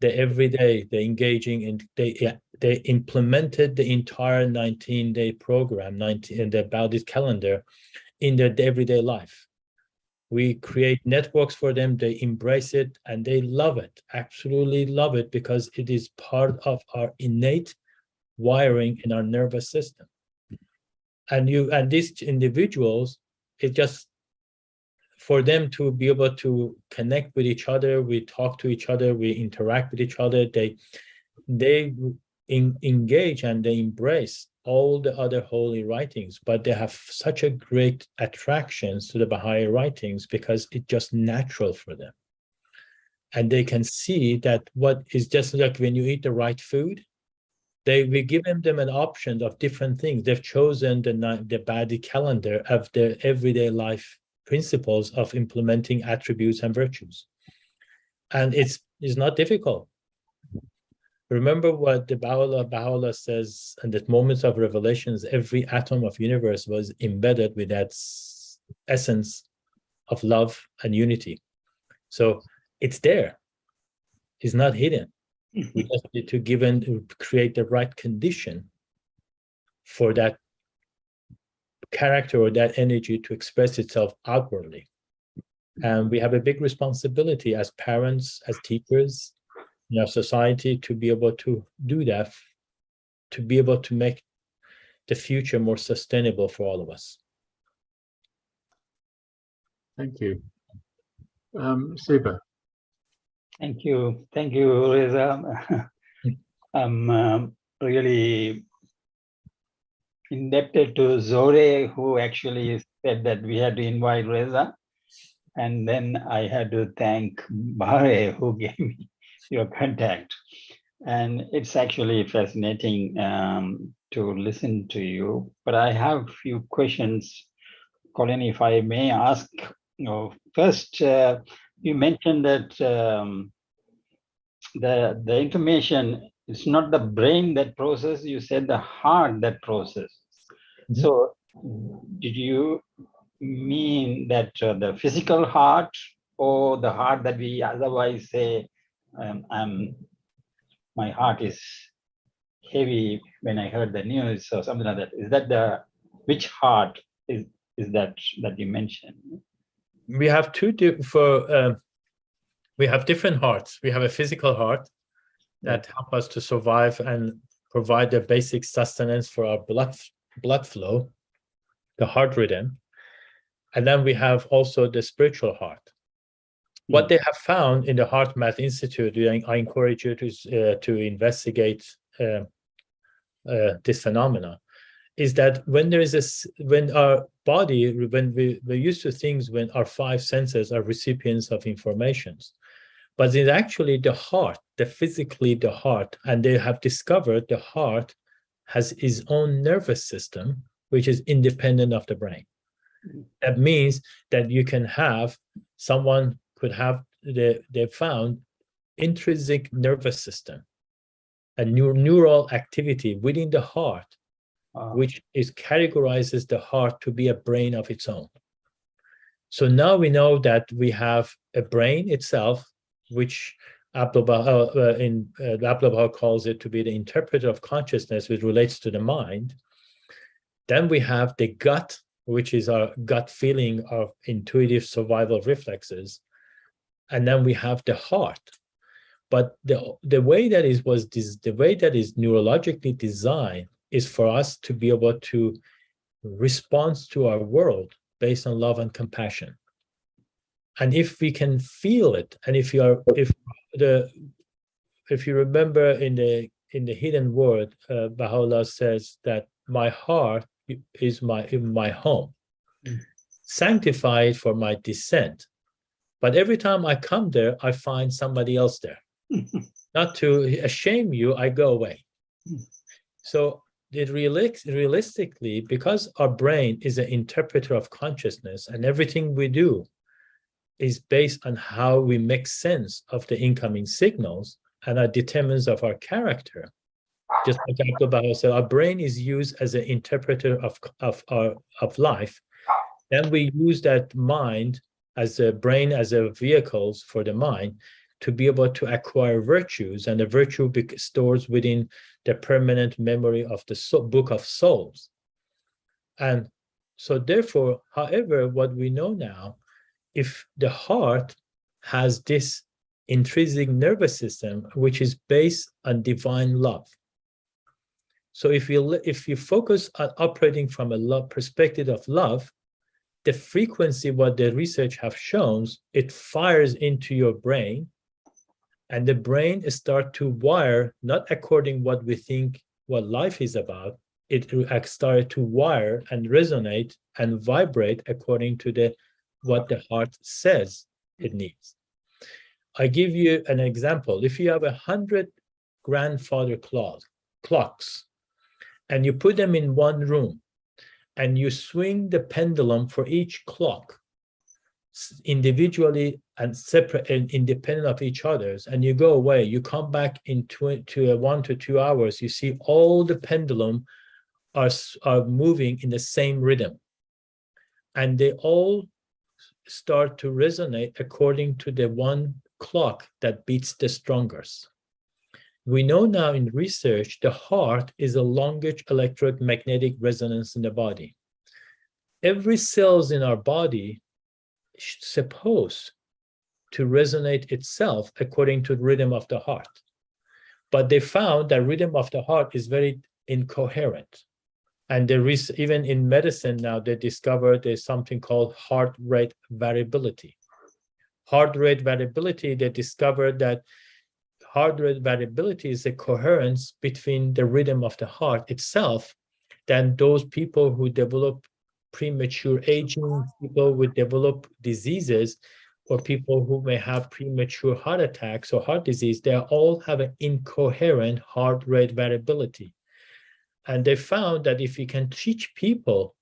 Every day they're engaging in, they implemented the entire 19-day program, the Buddhist calendar, in their everyday life. We create networks for them, they embrace it, and they love it, absolutely love it, because it is part of our innate wiring in our nervous system. And these individuals, it just, for them to be able to connect with each other, we talk to each other, we interact with each other, they engage and they embrace all the other holy writings, but they have such a great attractions to the Baha'i writings because it's just natural for them. and they can see that what is just like when you eat the right food, we give them an option of different things. They've chosen the body calendar of their everyday life principles of implementing attributes and virtues. And it's not difficult. Remember what the Baha'u'llah says, in the moments of revelations, every atom of universe was embedded with that essence of love and unity. So it's there. It's not hidden. We just need to create the right condition for that character or that energy to express itself outwardly. And we have a big responsibility as parents, as teachers, in our society, to be able to do that, to be able to make the future more sustainable for all of us. Thank you. Siba. Thank you, Reza. I'm really indebted to Zore, who actually said that we had to invite Reza. And then I had to thank Bahare, who gave me your contact. And it's actually fascinating to listen to you. But I have a few questions, Colin, if I may ask. First, you mentioned that the information is not the brain that processes, you said the heart that processes. Mm-hmm. So did you mean that the physical heart, or the heart that we otherwise say, my heart is heavy when I heard the news or something like that? Is that which heart is that you mentioned? We have we have different hearts. We have a physical heart that help us to survive and provide the basic sustenance for our blood flow, the heart rhythm. And then we have also the spiritual heart. What they have found in the Heart Math Institute, I encourage you to investigate this phenomena, is that when our body, when we're used to things, when our five senses are recipients of informations, but it's actually the heart, physically the heart, and they have discovered the heart has its own nervous system, which is independent of the brain. That means that you can have, someone could have, they found intrinsic nervous system, a neural activity within the heart, which categorizes the heart to be a brain of its own. So now we know that we have a brain itself, which Abdu'l-Baha calls it to be the interpreter of consciousness, which relates to the mind. Then we have the gut, which is our gut feeling of intuitive survival reflexes. And then we have the heart. But the way that is neurologically designed is for us to be able to respond to our world based on love and compassion. And if we can feel it, and if you remember in the hidden word, Baha'u'llah says that my heart is my home, sanctified for my descent. But every time I come there, I find somebody else there. Not to shame you, I go away. So realistically, because our brain is an interpreter of consciousness, and everything we do is based on how we make sense of the incoming signals, and that determines of our character. Just like Abdu'l-Baha said, our brain is used as an interpreter of life. Then we use that mind as a brain, as a vehicles for the mind to be able to acquire virtues, and the virtue stores within the permanent memory of the book of souls. And so therefore, however, what we know now, if the heart has this intrinsic nervous system, which is based on divine love. So if you focus on operating from a love perspective of love, the frequency, what the research have shown, it fires into your brain, and the brain start to wire, not according what we think what life is about, it started to wire and resonate and vibrate according to what the heart says it needs. I give you an example. If you have 100 grandfather clocks and you put them in one room and you swing the pendulum for each clock individually and separate and independent of each other's, and you go away, you come back in 1 to 2 hours, you see all the pendulum are moving in the same rhythm, and they all start to resonate according to the one clock that beats the strongest. We know now in research the heart is a longest electromagnetic resonance in the body. Every cells in our body is supposed to resonate itself according to the rhythm of the heart. But they found that rhythm of the heart is very incoherent. And there is, even in medicine now, they discovered there's something called heart rate variability. Heart rate variability, they discovered that heart rate variability is a coherence between the rhythm of the heart itself than those people who develop premature aging, people who develop diseases, or people who may have premature heart attacks or heart disease. They all have an incoherent heart rate variability. And they found that if you can teach people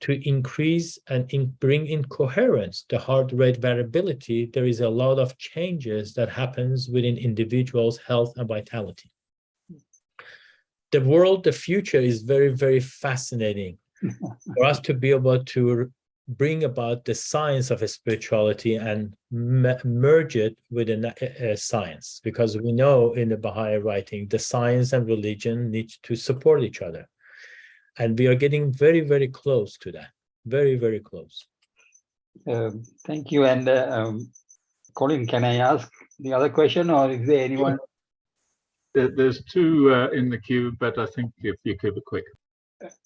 to increase and bring in coherence the heart rate variability, there is a lot of changes that happens within individuals' health and vitality. The world, the future is very, very fascinating for us to be able to bring about the science of spirituality and merge it with a science, because we know in the Baha'i writing, the science and religion need to support each other. And we are getting very, very close to that. Very, very close. Thank you. And Colin, can I ask the other question, or is there anyone? There's two in the queue, but I think if you keep it quick.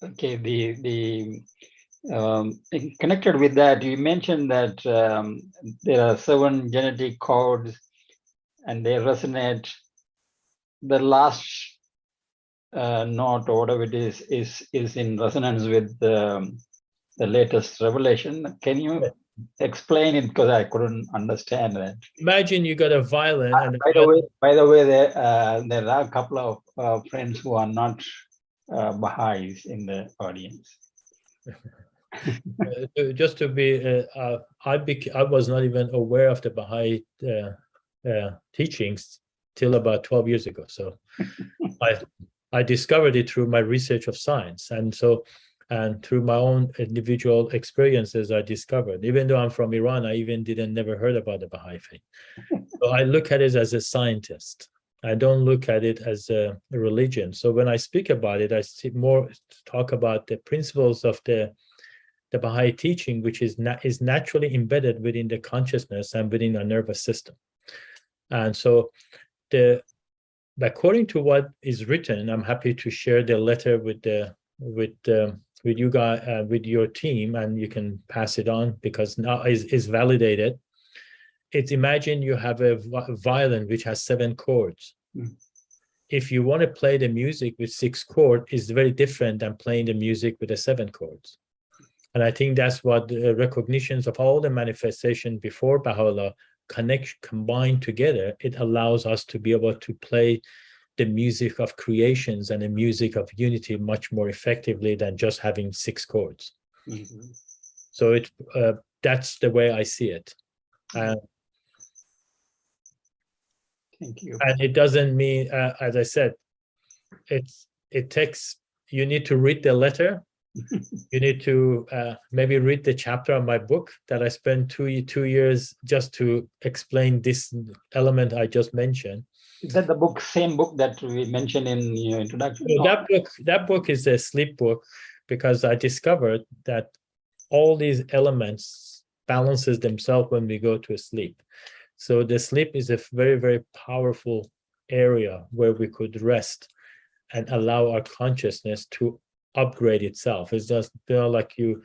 Okay, connected with that, you mentioned that there are 7 genetic codes and they resonate. The last note or whatever it is in resonance with the latest revelation. Can you explain it, because I couldn't understand it? Imagine you got a violin. And by the way, there are a couple of friends who are not Baha'is in the audience. Just to be, I was not even aware of the Baha'i teachings till about 12 years ago. So I discovered it through my research of science. And through my own individual experiences, I discovered, even though I'm from Iran, I even never heard about the Baha'i faith. So I look at it as a scientist. I don't look at it as a religion. So when I speak about it, I more talk about the principles of the Baha'i teaching, which is naturally embedded within the consciousness and within our nervous system. And so according to what is written, I'm happy to share the letter with you guys, with your team, and you can pass it on, because now is validated. It's, imagine you have a violin which has 7 chords. If you want to play the music with 6 chords, it's very different than playing the music with the 7 chords. And I think that's what the recognitions of all the manifestation before Baha'u'llah combined together. It allows us to be able to play the music of creations and the music of unity much more effectively than just having 6 chords. Mm-hmm. So that's the way I see it. Thank you. And it doesn't mean, as I said, it takes, you need to read the letter. You need to maybe read the chapter of my book that I spent 2 years just to explain this element I just mentioned. Is that the book, same book that we mentioned in your introduction? So that book is a sleep book, because I discovered that all these elements balances themselves when we go to sleep. So the sleep is a very, very powerful area where we could rest and allow our consciousness to upgrade itself. It's just like you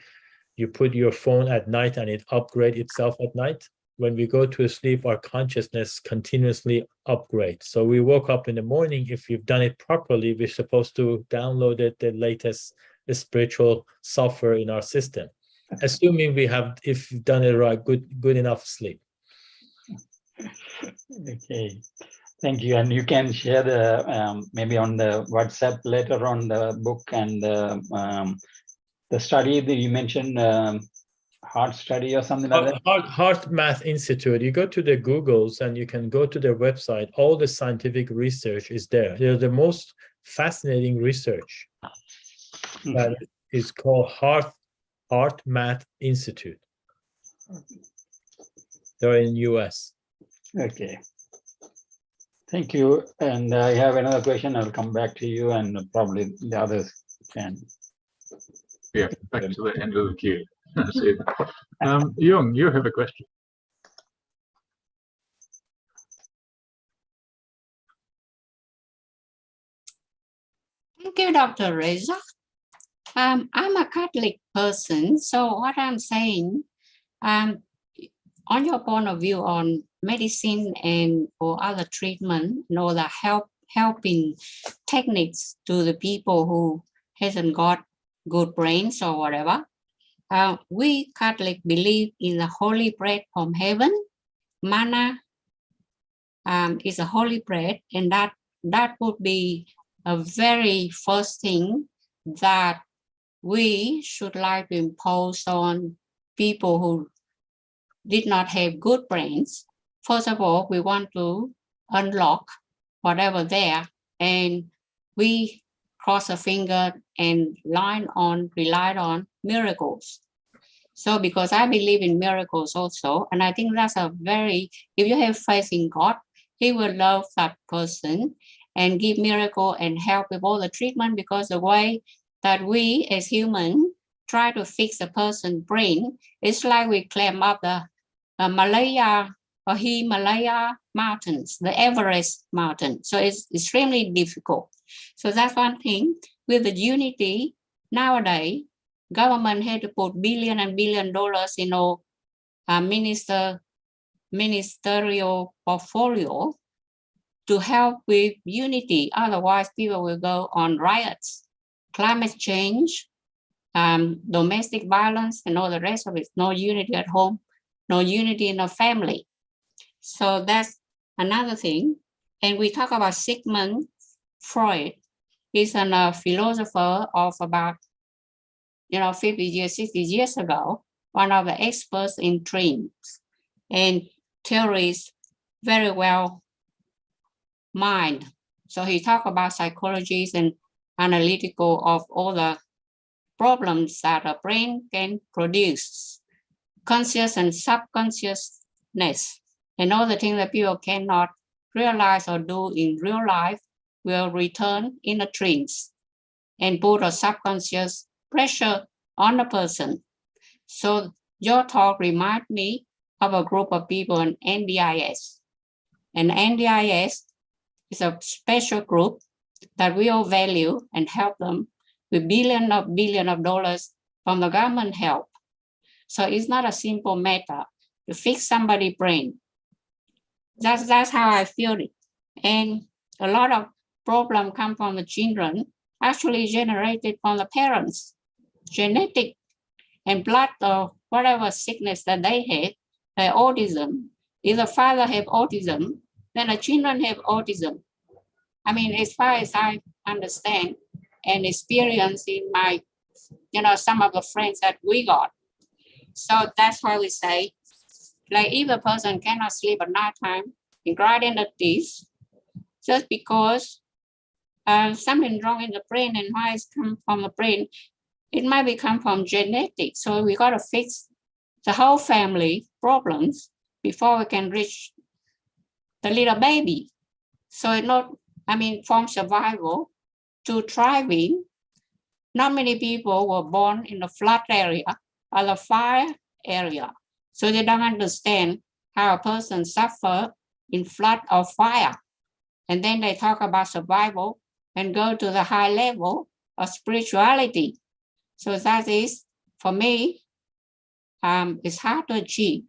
put your phone at night and it upgrades itself at night. When we go to sleep, our consciousness continuously upgrades. So we woke up in the morning, if you've done it properly, we're supposed to download the latest spiritual software in our system, assuming if you've done it right, good enough sleep. Okay, thank you. And you can share the maybe on the WhatsApp later on the book and the study that you mentioned, heart study or something like that. Heart Math Institute. You go to the Googles and you can go to their website. All the scientific research is there. They're the most fascinating research that is called Heart Math Institute. They're in US. Okay. Thank you. And I have another question. I'll come back to you and probably the others can. Yeah, back to the end of the queue. That's it. Jung, you have a question. Thank you, Dr. Reza. I'm a Catholic person, so what I'm saying, on your point of view on medicine and or other treatment, you know, the helping techniques to the people who hasn't got good brains or whatever. We Catholic believe in the holy bread from heaven. Manna is a holy bread, and that would be a very first thing that we should like to impose on people who did not have good brains. First of all, we want to unlock whatever there, and we cross a finger and relied on miracles. So because I believe in miracles also, and I think that's if you have faith in God, He will love that person and give miracle and help with all the treatment, because the way that we as humans try to fix a person's brain, it's like we climb up the Himalaya mountains, the Everest mountain. So it's extremely difficult. So that's one thing. With the unity, nowadays, government had to put billion and billion dollars in ministerial portfolio to help with unity. Otherwise, people will go on riots. Climate change, domestic violence, and all the rest of it. No unity at home, no unity in the family. So that's another thing. And we talk about Sigmund Freud. He's a philosopher of about 50 years, 60 years ago, one of the experts in dreams and theories, very well mind. So he talked about psychologies and analytical of all the problems that a brain can produce, conscious and subconsciousness, and all the things that people cannot realize or do in real life will return in the dreams and put a subconscious pressure on a person. So your talk reminds me of a group of people in NDIS. And NDIS is a special group that we all value and help them with billion of dollars from the government help. So it's not a simple matter to fix somebody's brain. That's how I feel it. And a lot of problems come from the children, actually generated from the parents, genetic and blood or whatever sickness that they had, autism. If the father have autism, then the children have autism. I mean, as far as I understand and experience in my, some of the friends that we got. So that's why we say, like if a person cannot sleep at nighttime, he grinding the teeth, just because something wrong in the brain, and why it's come from the brain, it might be come from genetics. So we got to fix the whole family problems before we can reach the little baby. So it's not, from survival to thriving, not many people were born in the flood area or the fire area. So they don't understand how a person suffers in flood or fire. And then they talk about survival and go to the high level of spirituality. So that is, for me, it's hard to achieve.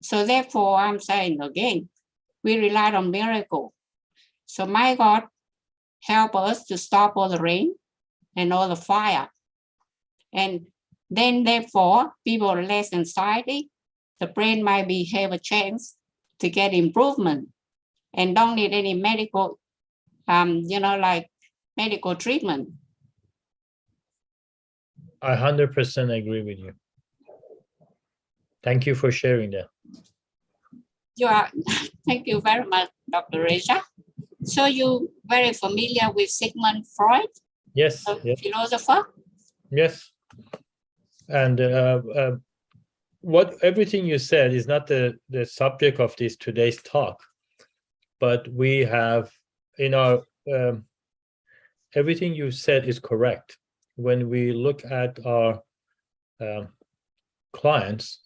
So therefore, I'm saying again, we relied on miracle. So my God, help us to stop all the rain and all the fire. And then therefore, people are less anxiety. The brain might have a chance to get improvement and don't need any medical, like medical treatment. I 100% agree with you. Thank you for sharing that. You are, thank you very much, Dr. Reza. So you very familiar with Sigmund Freud, Yes, the yes, philosopher? yes. And what everything you said is not the subject of this today's talk, but we have in our everything you said is correct. When we look at our clients,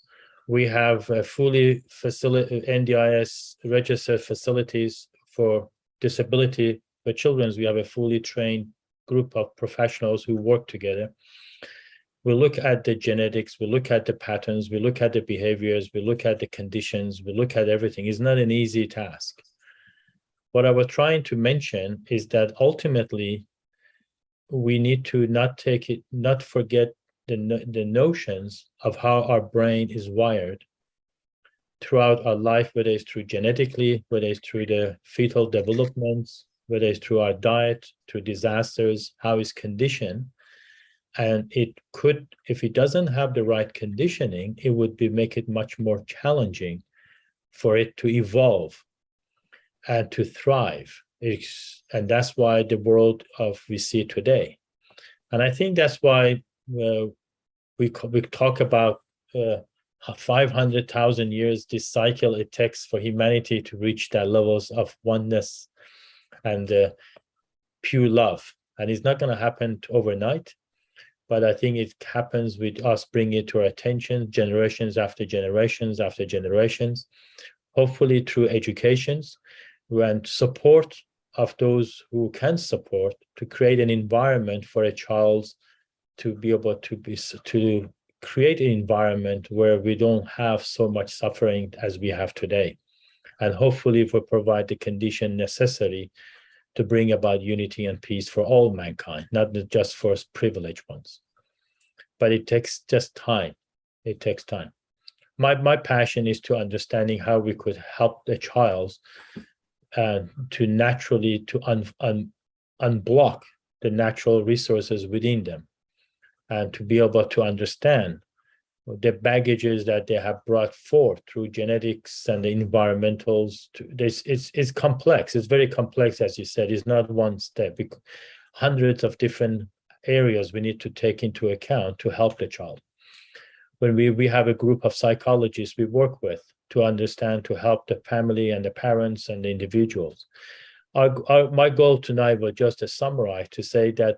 we have fully NDIS registered facilities for disability for children. We have a fully trained group of professionals who work together. We look at the genetics, we look at the patterns, we look at the behaviors, we look at the conditions, we look at everything. It's not an easy task. What I was trying to mention is that ultimately we need to not forget the notions of how our brain is wired throughout our life, whether it's through genetically, whether it's through the fetal developments, whether it's through our diet, through disasters, how it's conditioned. And it could, if it doesn't have the right conditioning, it would make it much more challenging for it to evolve and to thrive. And that's why the world we see today. And I think that's why we talk about 500,000 years, this cycle it takes for humanity to reach that levels of oneness and pure love. And it's not going to happen overnight, but I think it happens with us bringing it to our attention, generations after generations after generations, hopefully through educations and support of those who can support, to create an environment for a child to be able to create an environment where we don't have so much suffering as we have today. And hopefully we provide the condition necessary to bring about unity and peace for all mankind, not just for privileged ones. But it takes just time. It takes time. My passion is to understanding how we could help the child to naturally unblock the natural resources within them, and to be able to understand the baggages that they have brought forth through genetics and the environmentals. It's complex. It's very complex, as you said. It's not one step. Hundreds of different areas we need to take into account to help the child. When we have a group of psychologists we work with to understand, to help the family and the parents and the individuals. My goal tonight was just to summarize, to say that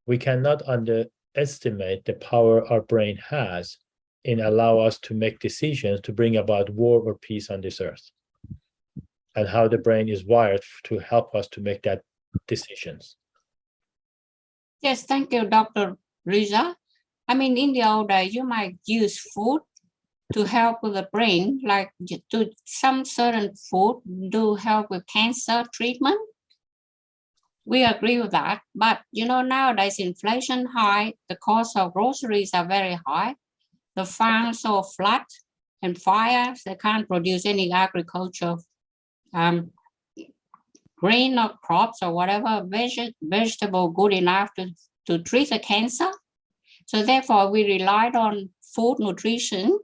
we cannot underestimate the power our brain has in allow us to make decisions to bring about war or peace on this earth, and how the brain is wired to help us to make that decisions. Yes, thank you, Dr. Reza. I mean, in the old days, you might use food to help with the brain, like some certain food do help with cancer treatment. We agree with that. But, nowadays inflation high, the cost of groceries are very high. The farms so flood and fires, they can't produce any agriculture, grain or crops or whatever, vegetable good enough to treat the cancer. So therefore, we relied on food nutrition.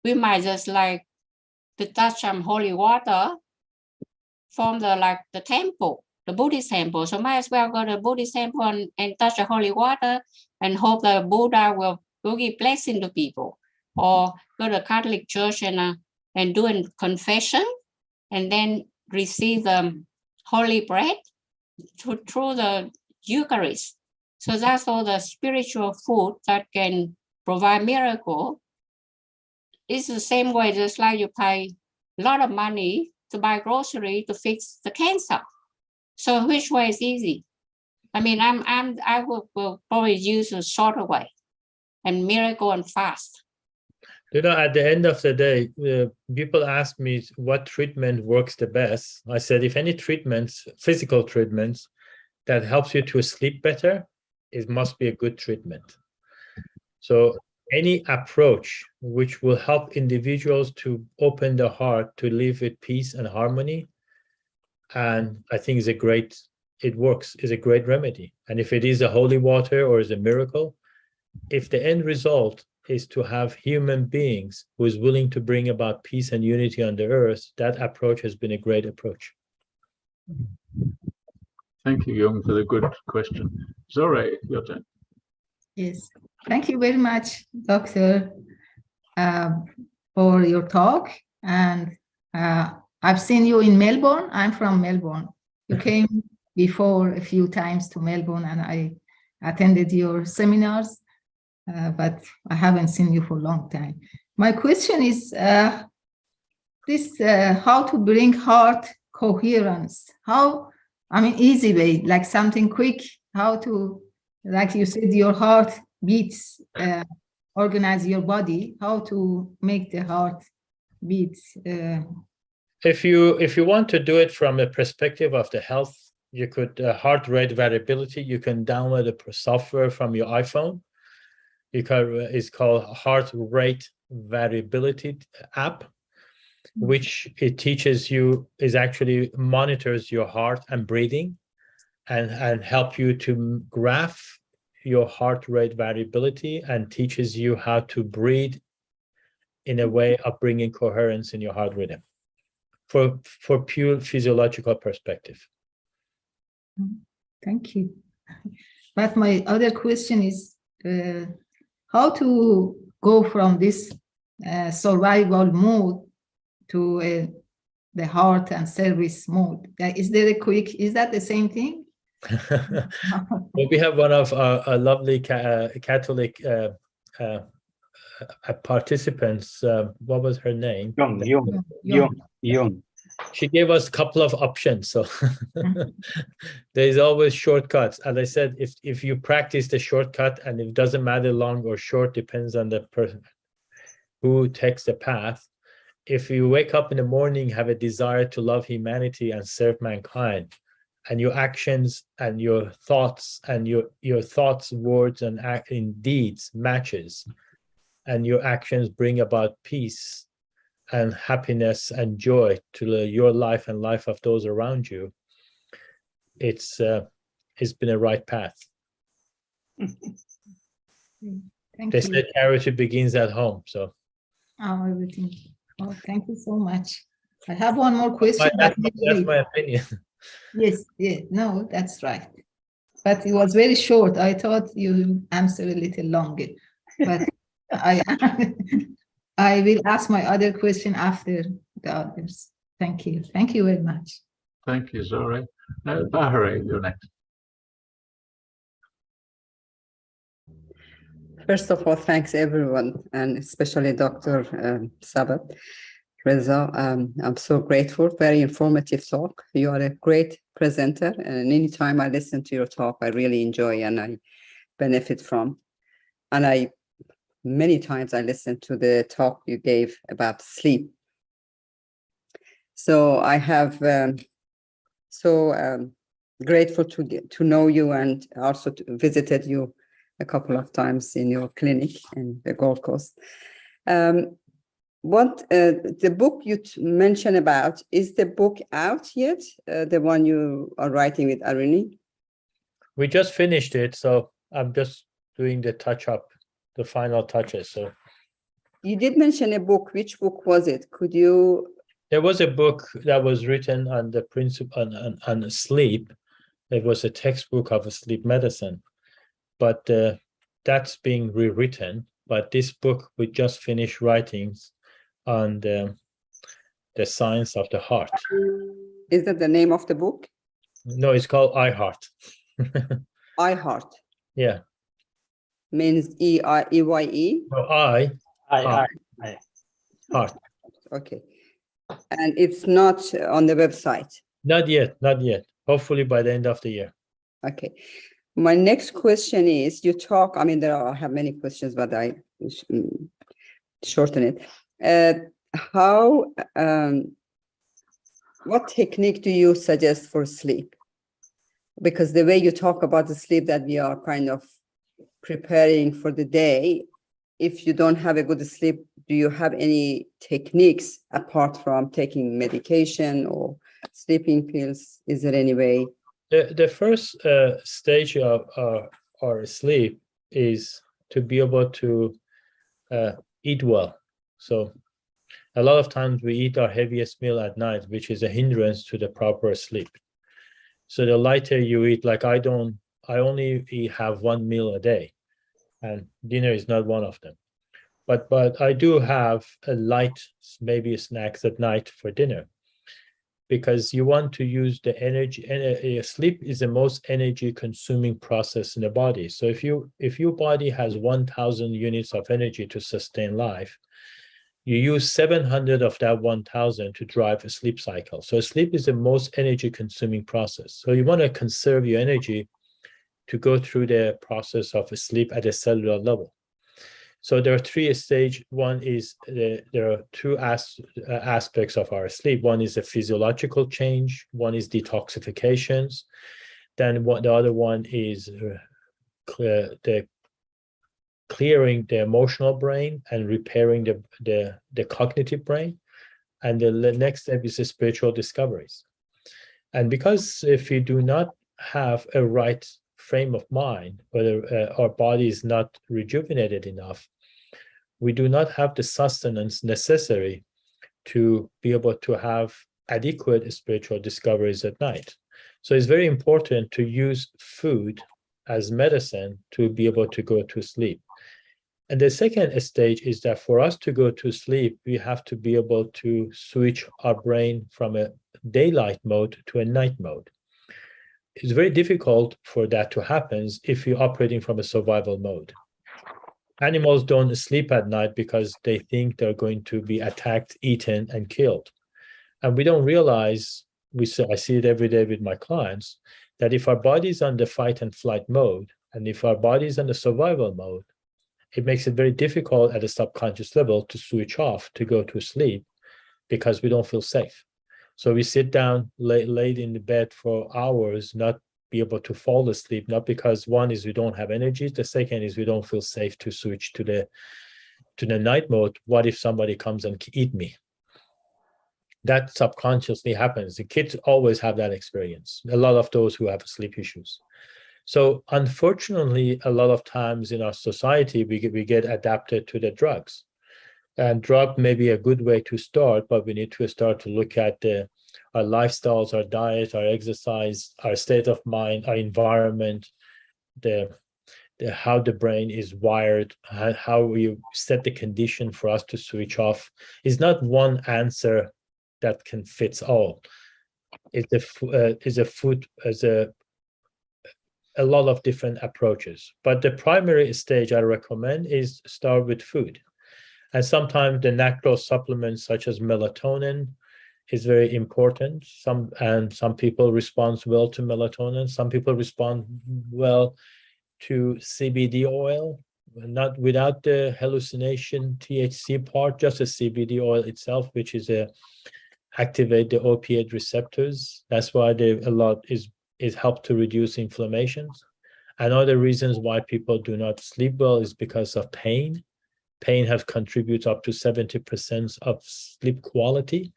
We might just like to touch some holy water from the temple, the Buddhist temple. So might as well go to the Buddhist temple and touch the holy water and hope the Buddha will give blessing to people. Or go to the Catholic Church and do a confession and then receive the holy bread through the Eucharist. So that's all the spiritual food that can provide miracle. It's the same way, just like you pay a lot of money to buy grocery to fix the cancer. So which way is easy? I mean, I will probably use a shorter way, and miracle and fast. At the end of the day, people ask me what treatment works the best. I said, if any treatments, physical treatments that helps you to sleep better, it must be a good treatment. So any approach which will help individuals to open the heart to live with peace and harmony, and I think it works, is a great remedy. And if it is a holy water or is a miracle, if the end result is to have human beings who is willing to bring about peace and unity on the earth, that approach has been a great approach. Thank you, Jung, for the good question. Zora, your turn. Yes, thank you very much, Doctor, for your talk. And I've seen you in Melbourne. I'm from Melbourne. You came before a few times to Melbourne, and I attended your seminars, but I haven't seen you for a long time. My question is how to bring heart coherence. Easy way, like something quick, how to, like you said, your heart beats, organize your body, how to make the heart beat. If you want to do it from a perspective of the health, you could heart rate variability. You can download a software from your iPhone. It's called Heart Rate Variability app, which it teaches you, actually monitors your heart and breathing, and help you to graph your heart rate variability, and teaches you how to breathe in a way of bringing coherence in your heart rhythm for pure physiological perspective. Thank you. But my other question is how to go from this survival mode to the heart and service mode. Is that the same thing? Well, we have one of our lovely Catholic participants. What was her name? Jung. She gave us a couple of options, so there's always shortcuts. As I said, if you practice the shortcut, and it doesn't matter long or short, depends on the person who takes the path. If you wake up in the morning, have a desire to love humanity and serve mankind, and your actions and your thoughts and your thoughts, words, and deeds matches, and your actions bring about peace and happiness and joy to your life and life of those around you, it's been a right path. Thank they you. said charity begins at home, so. Oh, everything. Oh, thank you so much. I have one more question. That's my opinion. Yes, no, that's right. But it was very short. I thought you answered a little longer, but I will ask my other question after the others. Thank you. Thank you very much. Thank you, Zora. Bahare, you're next. First of all, thanks everyone, and especially Dr. Sabat Reza. I'm so grateful. Very informative talk. You are a great presenter, and anytime I listen to your talk, I really enjoy and I benefit from. And many times I listened to the talk you gave about sleep. So I have grateful to know you, and also visited you a couple of times in your clinic in the Gold Coast. What the book you mentioned about, is the book out yet? The one you are writing with Arini? We just finished it, so I'm just doing the touch-up, the final touches. So you did mention a book. Which book was it? Could you? There was a book that was written on the principle on sleep. It was a textbook of sleep medicine, but that's being rewritten. But this book, we just finished writings on the science of the heart. Is that the name of the book? No, it's called I Heart. I Heart. Yeah. Means E-I-E-Y-E? No, I. Heart. Okay. And it's not on the website? Not yet. Hopefully by the end of the year. Okay. My next question is, you talk, I have many questions, but I shorten it. What technique do you suggest for sleep? Because the way you talk about the sleep, that we are kind of preparing for the day, if you don't have a good sleep, do you have any techniques apart from taking medication or sleeping pills? Is there any way? The first stage of our sleep is to be able to eat well. So a lot of times we eat our heaviest meal at night, which is a hindrance to the proper sleep. So the lighter you eat, like I only have one meal a day, and dinner is not one of them. But I do have a light, maybe snacks at night for dinner, because you want to use the energy. Sleep is the most energy consuming process in the body. So if your body has 1,000 units of energy to sustain life, you use 700 of that 1,000 to drive a sleep cycle. So sleep is the most energy consuming process. So you want to conserve your energy to go through the process of sleep at a cellular level. So there are three stages. One is there are two aspects of our sleep. One is a physiological change. One is detoxifications. Then the other one is the clearing the emotional brain and repairing the cognitive brain. And the next step is the spiritual discoveries. And because if you do not have a right frame of mind, whether our body is not rejuvenated enough, we do not have the sustenance necessary to be able to have adequate spiritual discoveries at night. So it's very important to use food as medicine to be able to go to sleep. And the second stage is that for us to go to sleep, we have to be able to switch our brain from a daylight mode to a night mode. It's very difficult for that to happen if you're operating from a survival mode. Animals don't sleep at night because they think they're going to be attacked, eaten, and killed. And we don't realize, I see it every day with my clients, that if our body's on the fight and flight mode, and if our body's on the survival mode, it makes it very difficult at a subconscious level to switch off, to go to sleep, because we don't feel safe. So we sit down late in the bed for hours, not be able to fall asleep, not because one is we don't have energy, the second is we don't feel safe to switch to the night mode. What if somebody comes and eat me? That subconsciously happens. The kids always have that experience, a lot of those who have sleep issues. So unfortunately, a lot of times in our society, we get adapted to the drugs. And drug may be a good way to start, but we need to start to look at our lifestyles, our diet, our exercise, our state of mind, our environment, how the brain is wired, how we set the condition for us to switch off. Is not one answer that can fit all. It's a lot of different approaches. But the primary stage I recommend is start with food. And sometimes the natural supplements such as melatonin is very important. Some people respond well to melatonin. Some people respond well to CBD oil, not without the hallucination THC part, just the CBD oil itself, which is activate the opiate receptors. That's why a lot is helped to reduce inflammations. And other reasons why people do not sleep well is because of pain. Pain has contributed up to 70% of sleep quality.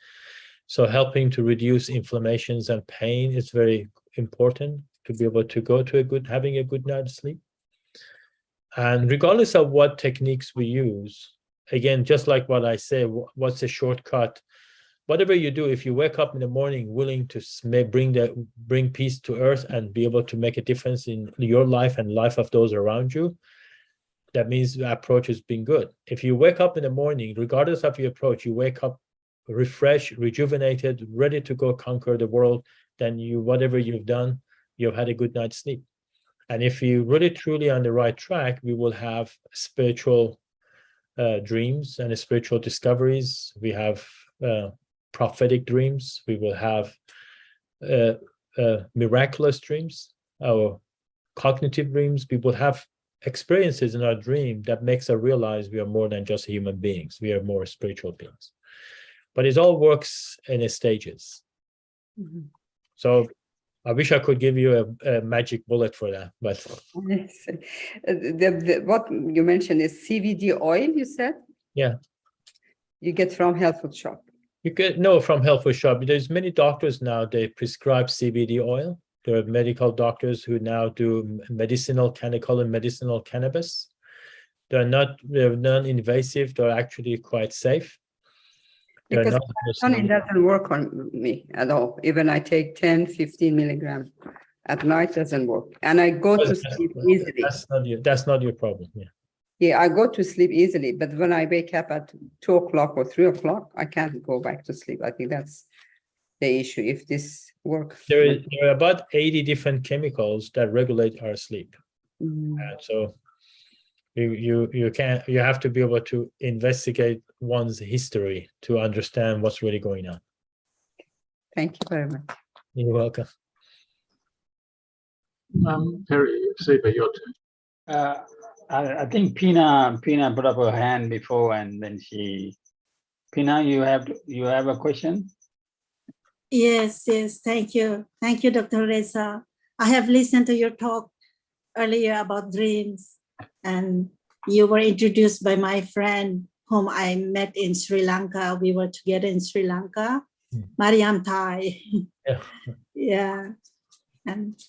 So helping to reduce inflammations and pain is very important to be able to go to having a good night's sleep. And regardless of what techniques we use, again, just like what I say, what's the shortcut? Whatever you do, if you wake up in the morning willing to bring peace to earth and be able to make a difference in your life and life of those around you, that means the approach has been good. If you wake up in the morning, regardless of your approach, you wake up refreshed, rejuvenated, ready to go conquer the world, then whatever you've done, you've had a good night's sleep. And if you really truly on the right track, we will have spiritual dreams and spiritual discoveries. We have prophetic dreams. We will have miraculous dreams, our cognitive dreams. We will have experiences in our dream that makes us realize we are more than just human beings. We are more spiritual beings. But it all works in stages. Mm-hmm. So I wish I could give you a magic bullet for that, but Yes. What you mentioned is CBD oil, you said? yeah. You get from health food shop. You could know from health food shop. There's many doctors now, they prescribe CBD oil. There are medical doctors who now do medicinal, medicinal cannabis. They're non-invasive, they're actually quite safe. They're Because not melatonin doesn't work on me at all. Even I take 10, 15 milligrams at night, doesn't work. And I go to sleep easily. That's not your problem. Yeah. Yeah, I go to sleep easily, but when I wake up at 2 o'clock or 3 o'clock, I can't go back to sleep. I think that's the issue. If this works. There are about 80 different chemicals that regulate our sleep. Mm. And so you have to be able to investigate one's history to understand what's really going on. Thank you very much. You're welcome. Perry, Siva, your turn. I think Pina put up her hand before, and then Pina, you have a question? Yes, thank you. Thank you, Dr. Reza. I have listened to your talk earlier about dreams, and you were introduced by my friend whom I met in Sri Lanka. We were together in Sri Lanka, Mariam Thai. Yeah. Yeah. And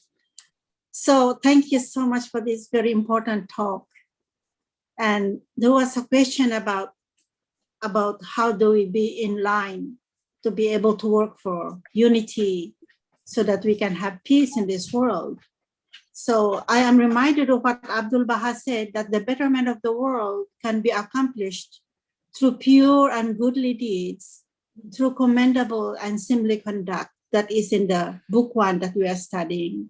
so thank you so much for this very important talk. And there was a question about how do we be in line to be able to work for unity so that we can have peace in this world. So I am reminded of what Abdul Baha said, that the betterment of the world can be accomplished through pure and goodly deeds, through commendable and seemly conduct. That is in the book 1 that we are studying.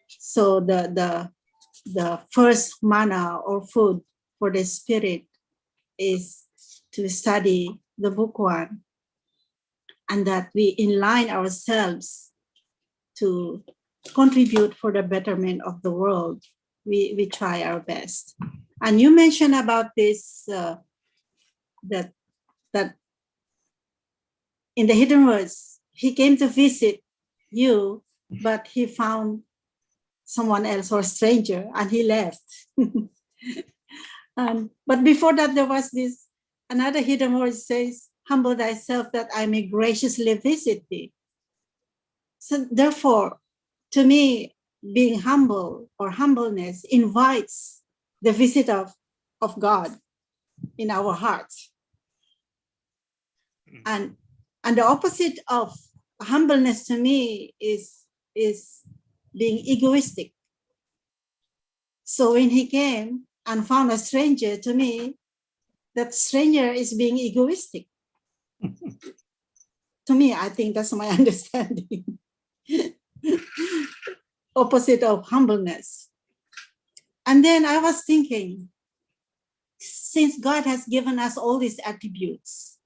So the first manna or food for the spirit is to study the book 1, and that we align ourselves to contribute for the betterment of the world. We try our best. And you mentioned about this that in the hidden words, he came to visit you, but he found someone else or a stranger, and he left. But before that, there was this another hidden word says, "Humble thyself, that I may graciously visit thee." So therefore, to me, being humble or humbleness invites the visit of God in our hearts. And the opposite of humbleness to me is being egoistic. So when he came and found a stranger, to me, that stranger is being egoistic. To me, I think that's my understanding. Opposite of humbleness. And then I was thinking, since God has given us all these attributes,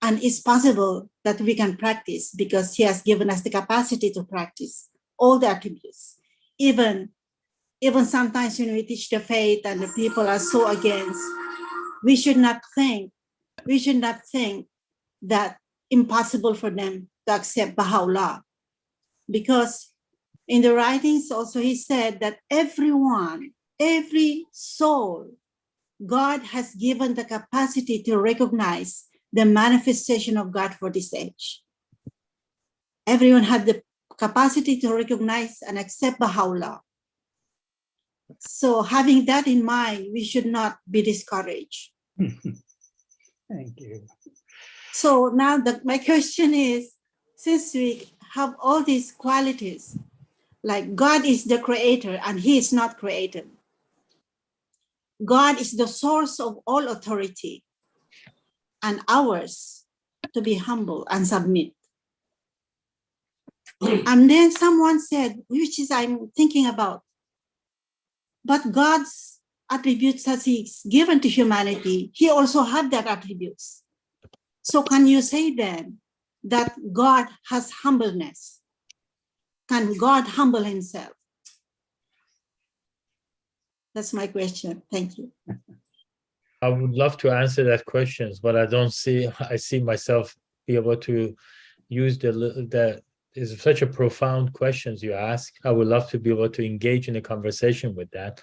and it's possible that we can practice because he has given us the capacity to practice all the attributes. Even sometimes when we teach the faith and the people are so against, we should not think that impossible for them to accept Baha'u'llah. Because in the writings also he said that everyone, every soul, God has given the capacity to recognize the manifestation of God for this age. Everyone had the capacity to recognize and accept Baha'u'llah. So having that in mind, we should not be discouraged. Thank you. So now my question is, since we have all these qualities, like God is the creator and he is not created. God is the source of all authority, and ours to be humble and submit. And then someone said, which is I'm thinking about, but God's attributes that he's given to humanity, he also had that attributes. So can you say then that God has humbleness? Can God humble himself? That's my question. Thank you. I would love to answer that question, but I see myself be able to use the is such a profound questions you ask. I would love to be able to engage in a conversation with that.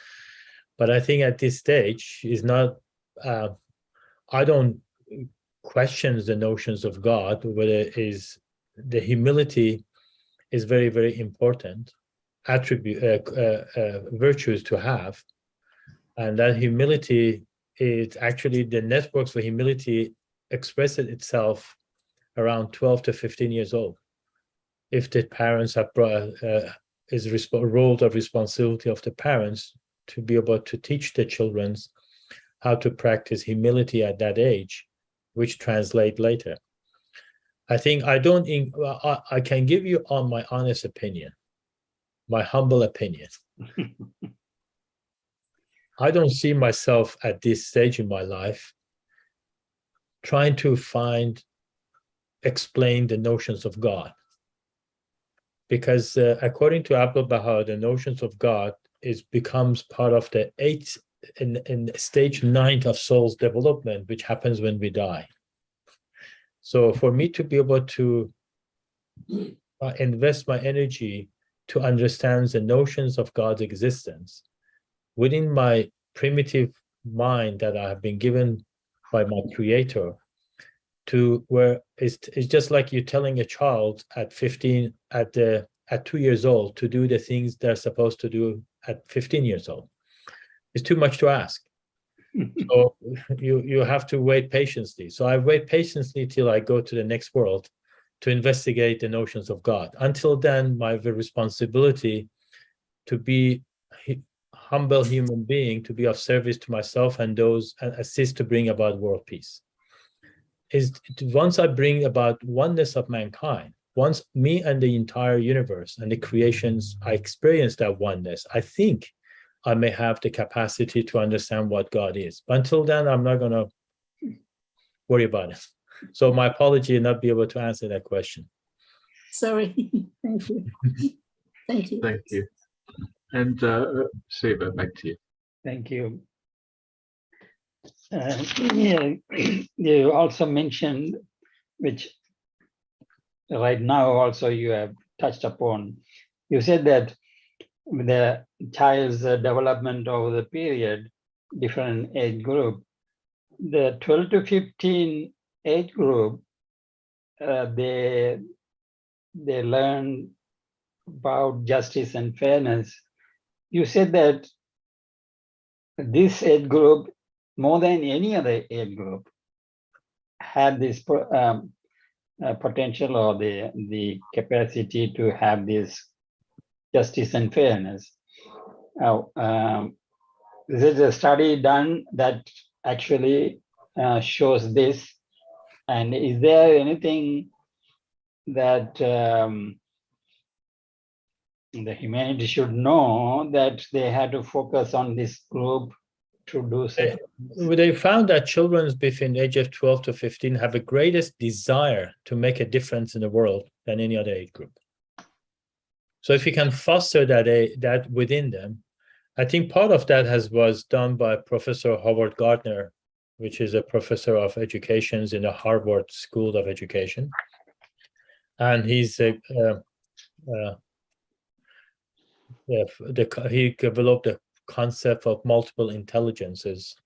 But I think at this stage is not, I don't question the notions of God, whether is the humility is very, very important attribute, virtues to have. And that humility is actually the networks for humility expresses itself around 12 to 15 years old. If the parents have is role of responsibility of the parents to be able to teach the children how to practice humility at that age, which translate later. I think I can give you on my honest opinion, my humble opinion. I don't see myself at this stage in my life trying to explain the notions of God. Because according to Abdul Baha, the notions of God becomes part of the in stage 9 of soul's development, which happens when we die. So for me to be able to invest my energy to understand the notions of God's existence within my primitive mind that I have been given by my creator, to where it's just like you telling a child at 15, at 2 years old to do the things they're supposed to do at 15 years old. It's too much to ask. So you have to wait patiently. So I wait patiently till I go to the next world to investigate the notions of God. Until then, my responsibility to be humble human being, to be of service to myself and those, and assist to bring about world peace. Is once I bring about oneness of mankind, once me and the entire universe and the creations, I experience that oneness, I think I may have the capacity to understand what God is. But until then, I'm not going to worry about it. So my apology not be able to answer that question. Sorry. Thank you. Thank you. Thank you. And Siva, back to you. Thank you. You also mentioned, which right now also you have touched upon, you said that the child's development over the period, different age group, the 12 to 15 age group, they learn about justice and fairness. You said that this age group, more than any other age group, had this potential or the capacity to have this justice and fairness. This is a study done that actually shows this. And is there anything that the humanity should know that they had to focus on this group to do so? They found that children between the age of 12 to 15 have the greatest desire to make a difference in the world than any other age group. So if you can foster that within them, I think part of that was done by Professor Howard Gardner, which is a professor of education in the Harvard School of Education. And he's he developed the concept of multiple intelligences.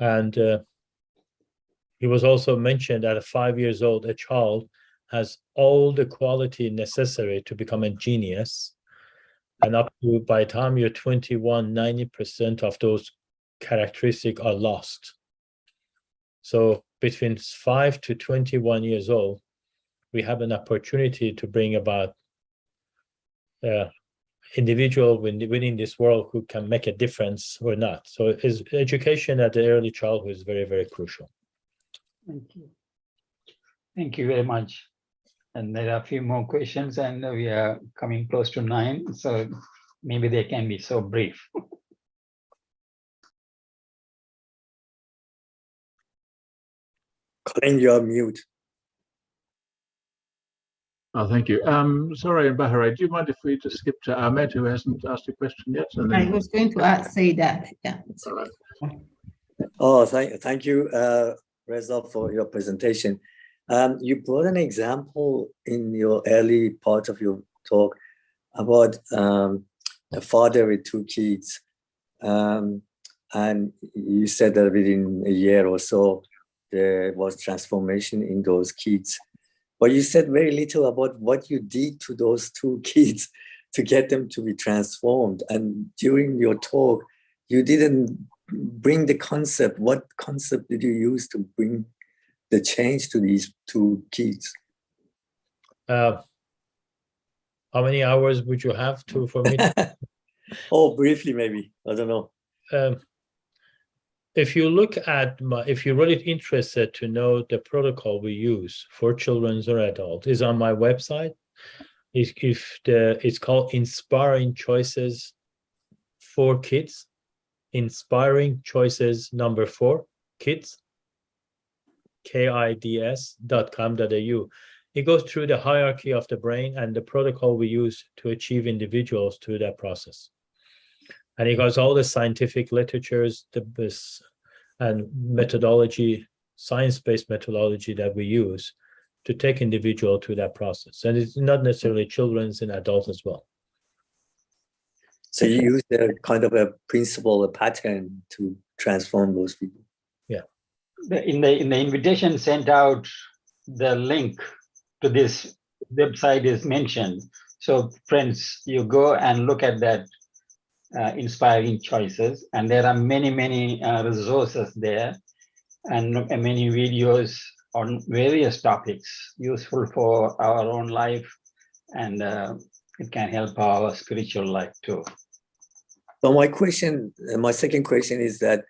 And he was also mentioned that at 5 years old, a child has all the quality necessary to become a genius. And up to, by the time you're 21, 90% of those characteristics are lost. So between 5 to 21 years old, we have an opportunity to bring about individual within this world who can make a difference or not. So education at the early childhood is very, very crucial. Thank you. Thank you very much. And there are a few more questions, and we are coming close to 9, so maybe they can be so brief. Colin, you're mute. Oh, thank you. Sorry, Bahare, do you mind if we just skip to Ahmed, who hasn't asked a question yet? And I then... was going to say that. Yeah, it's all right. Oh, thank you, Reza, for your presentation. You brought an example in your early part of your talk about a father with 2 kids. And you said that within a year or so, there was transformation in those kids. But you said very little about what you did to those 2 kids to get them to be transformed. And during your talk, you didn't bring the concept. What concept did you use to bring the change to these 2 kids? How many hours would you have for me? Oh, briefly, maybe. I don't know. If you look at if you're really interested to know the protocol we use for children or adults, is on my website. It's called Inspiring Choices for Kids. Inspiring Choices #4 Kids. kids.com.au. It goes through the hierarchy of the brain and the protocol we use to achieve individuals through that process. And it goes all the scientific literatures, and methodology, science-based methodology that we use to take individual through that process. And it's not necessarily children's and adults as well. So you use a kind of a principle, a pattern to transform those people. Yeah. In the invitation sent out, the link to this website is mentioned. So friends, you go and look at that Inspiring Choices, and there are many resources there and many videos on various topics useful for our own life, and it can help our spiritual life too. So my second question is that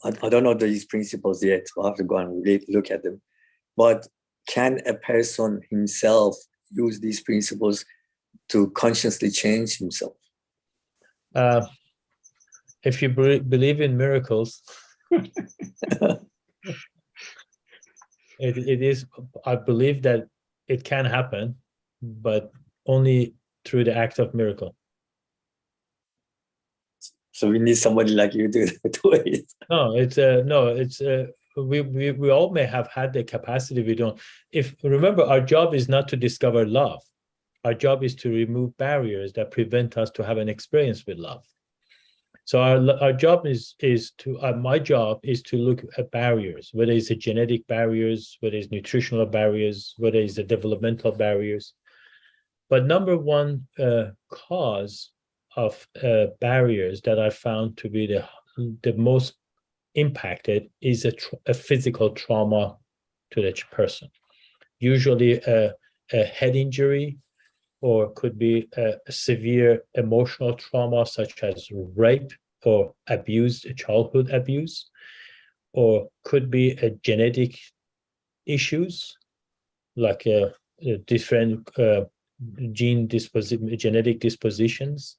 I don't know these principles yet. I'll have to go and look at them. But can a person himself use these principles to consciously change himself? If you believe in miracles, it is. I believe that it can happen, but only through the act of miracle. So we need somebody like you to do it. We all may have had the capacity. We don't. Remember, our job is not to discover love. Our job is to remove barriers that prevent us to have an experience with love. So our job my job is to look at barriers, whether it's the genetic barriers, whether it's nutritional barriers, whether it's the developmental barriers. But number one cause of barriers that I found to be the most impacted is a physical trauma to the person. Usually a head injury, or could be a severe emotional trauma such as rape or childhood abuse, or could be a genetic issues like a different genetic dispositions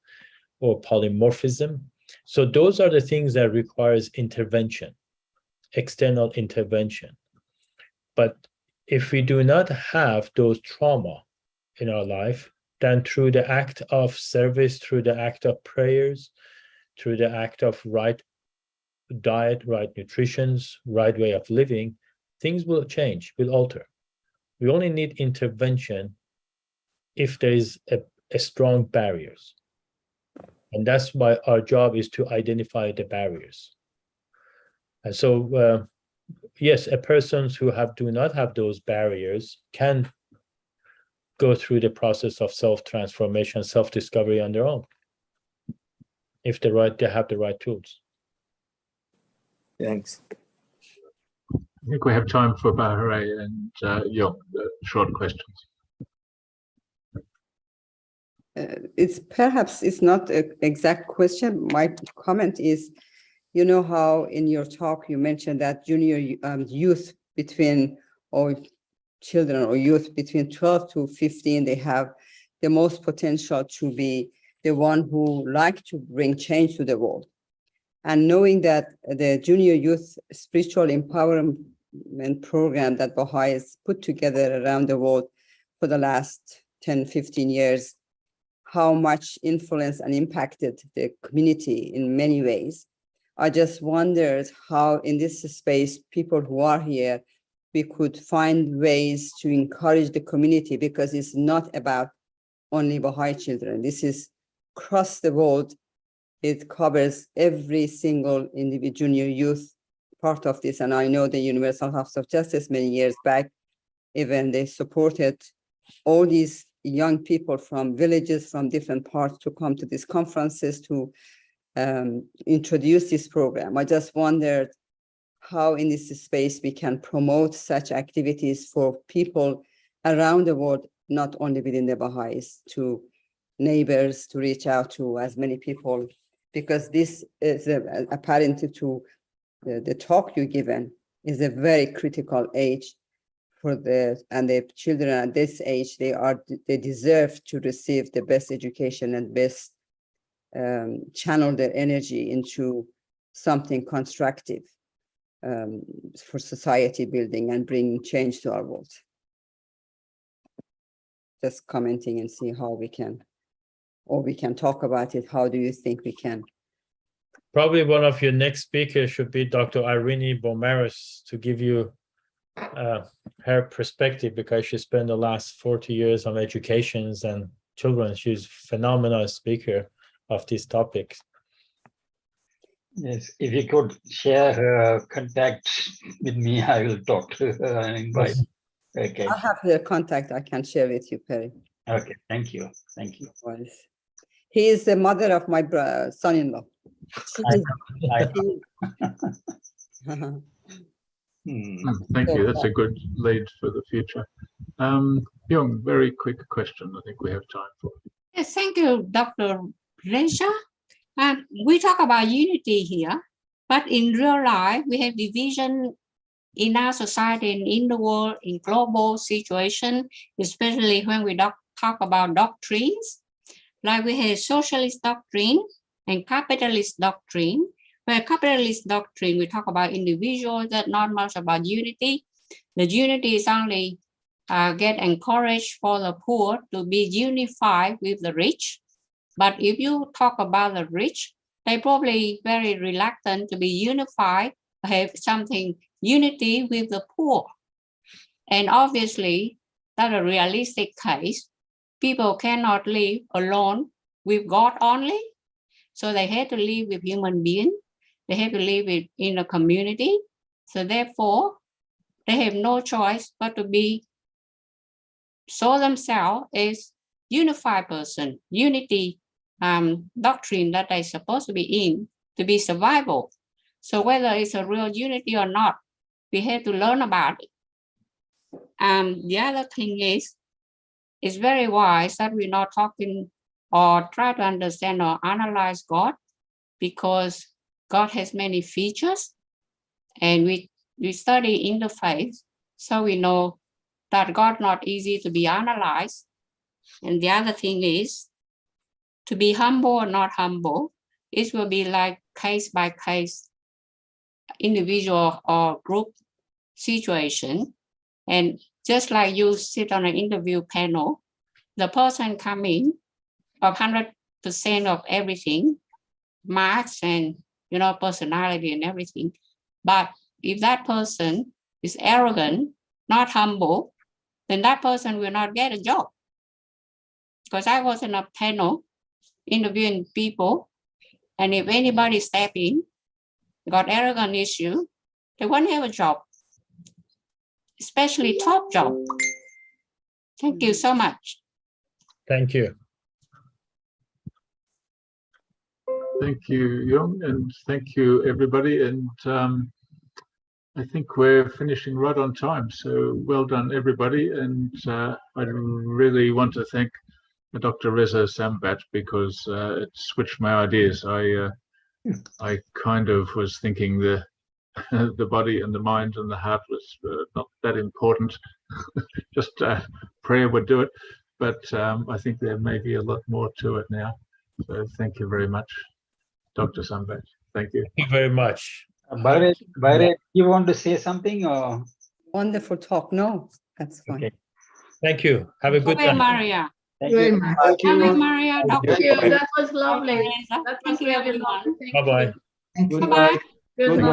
or polymorphism. So those are the things that requires intervention, external intervention. But if we do not have those trauma in our life, then through the act of service, through the act of prayers, through the act of right diet, right nutrition, right way of living, things will change, will alter. We only need intervention if there is a strong barriers. And that's why our job is to identify the barriers. And so, yes, a person who do not have those barriers can go through the process of self-transformation, self-discovery on their own, if they have the right tools. Thanks. I think we have time for Bahare and short questions. It's not an exact question. My comment is, you know how in your talk you mentioned that junior youth children or youth between 12 to 15, they have the most potential to be the one who like to bring change to the world. And knowing that the junior youth spiritual empowerment program that Baha'i has put together around the world for the last 10, 15 years, how much influence and impacted the community in many ways. I just wondered how in this space, people who are here we could find ways to encourage the community, because it's not about only Baha'i children. This is across the world. It covers every single individual, junior youth part of this. And I know the Universal House of Justice many years back, even they supported all these young people from villages, from different parts to come to these conferences to introduce this program. I just wondered how in this space we can promote such activities for people around the world, not only within the Baha'is, to neighbors, to reach out to as many people, because this is apparently to the talk you've given is a very critical age for the children at this age. They deserve to receive the best education and best channel their energy into something constructive for society building and bringing change to our world. Just commenting and see how we can, or we can talk about it. How do you think we can? Probably one of your next speakers should be Dr. Irene Bomaris to give you her perspective, because she spent the last 40 years on educations and children. She's a phenomenal speaker of these topics. Yes, if you could share her contact with me, I will talk to her and invite. Okay. I have their contact. I can share with you, Perry. Okay, thank you. Thank you. He is the mother of my son-in-law. Thank you. That's a good lead for the future. Young, very quick question. I think we have time for. Yes, thank you, Dr. Reza. We talk about unity here, but in real life, we have division in our society and in the world, in global situation, especially when we talk about doctrines. Like we have socialist doctrine and capitalist doctrine. Where capitalist doctrine, we talk about individuals, that not much about unity. The unity is only get encouraged for the poor to be unified with the rich. But if you talk about the rich, they probably very reluctant to be unified, have something unity with the poor. And obviously, that's a realistic case. People cannot live alone with God only. So they have to live with human beings. They have to live in a community. So therefore, they have no choice but to be show themselves as unified person, unity doctrine that they're supposed to be in to be survival. So whether it's a real unity or not, we have to learn about it. The other thing is, it's very wise that we're not talking or try to understand or analyze God, because God has many features, and we study interfaith, so we know that God not easy to be analyzed. And the other thing is, to be humble or not humble, it will be like case by case, individual or group situation. And just like you sit on an interview panel, the person come in of 100% of everything, marks and personality and everything. But if that person is arrogant, not humble, then that person will not get a job. Because I was in a panel interviewing people, and if anybody step in, got arrogant issue, they won't have a job, especially top job. Thank you so much. Thank you. Thank you, Young, and thank you, everybody. And I think we're finishing right on time. So well done, everybody. And I really want to thank Dr. Reza Sambat, because it switched my ideas. I kind of was thinking the body and the mind and the heart was not that important. Just prayer would do it. But I think there may be a lot more to it now. So thank you very much, Dr. Sambat. Thank you. Thank you very much. Bharat, you want to say something or? Wonderful talk. No, that's fine. Okay. Thank you. Have a good Bye, night. Maria. Thank you. Thank Bye, you. Maria. Thank you. That was lovely. That was Thank you, very everyone. lovely. Thank Bye-bye. you. Good Bye-bye. night. Good Good night. night.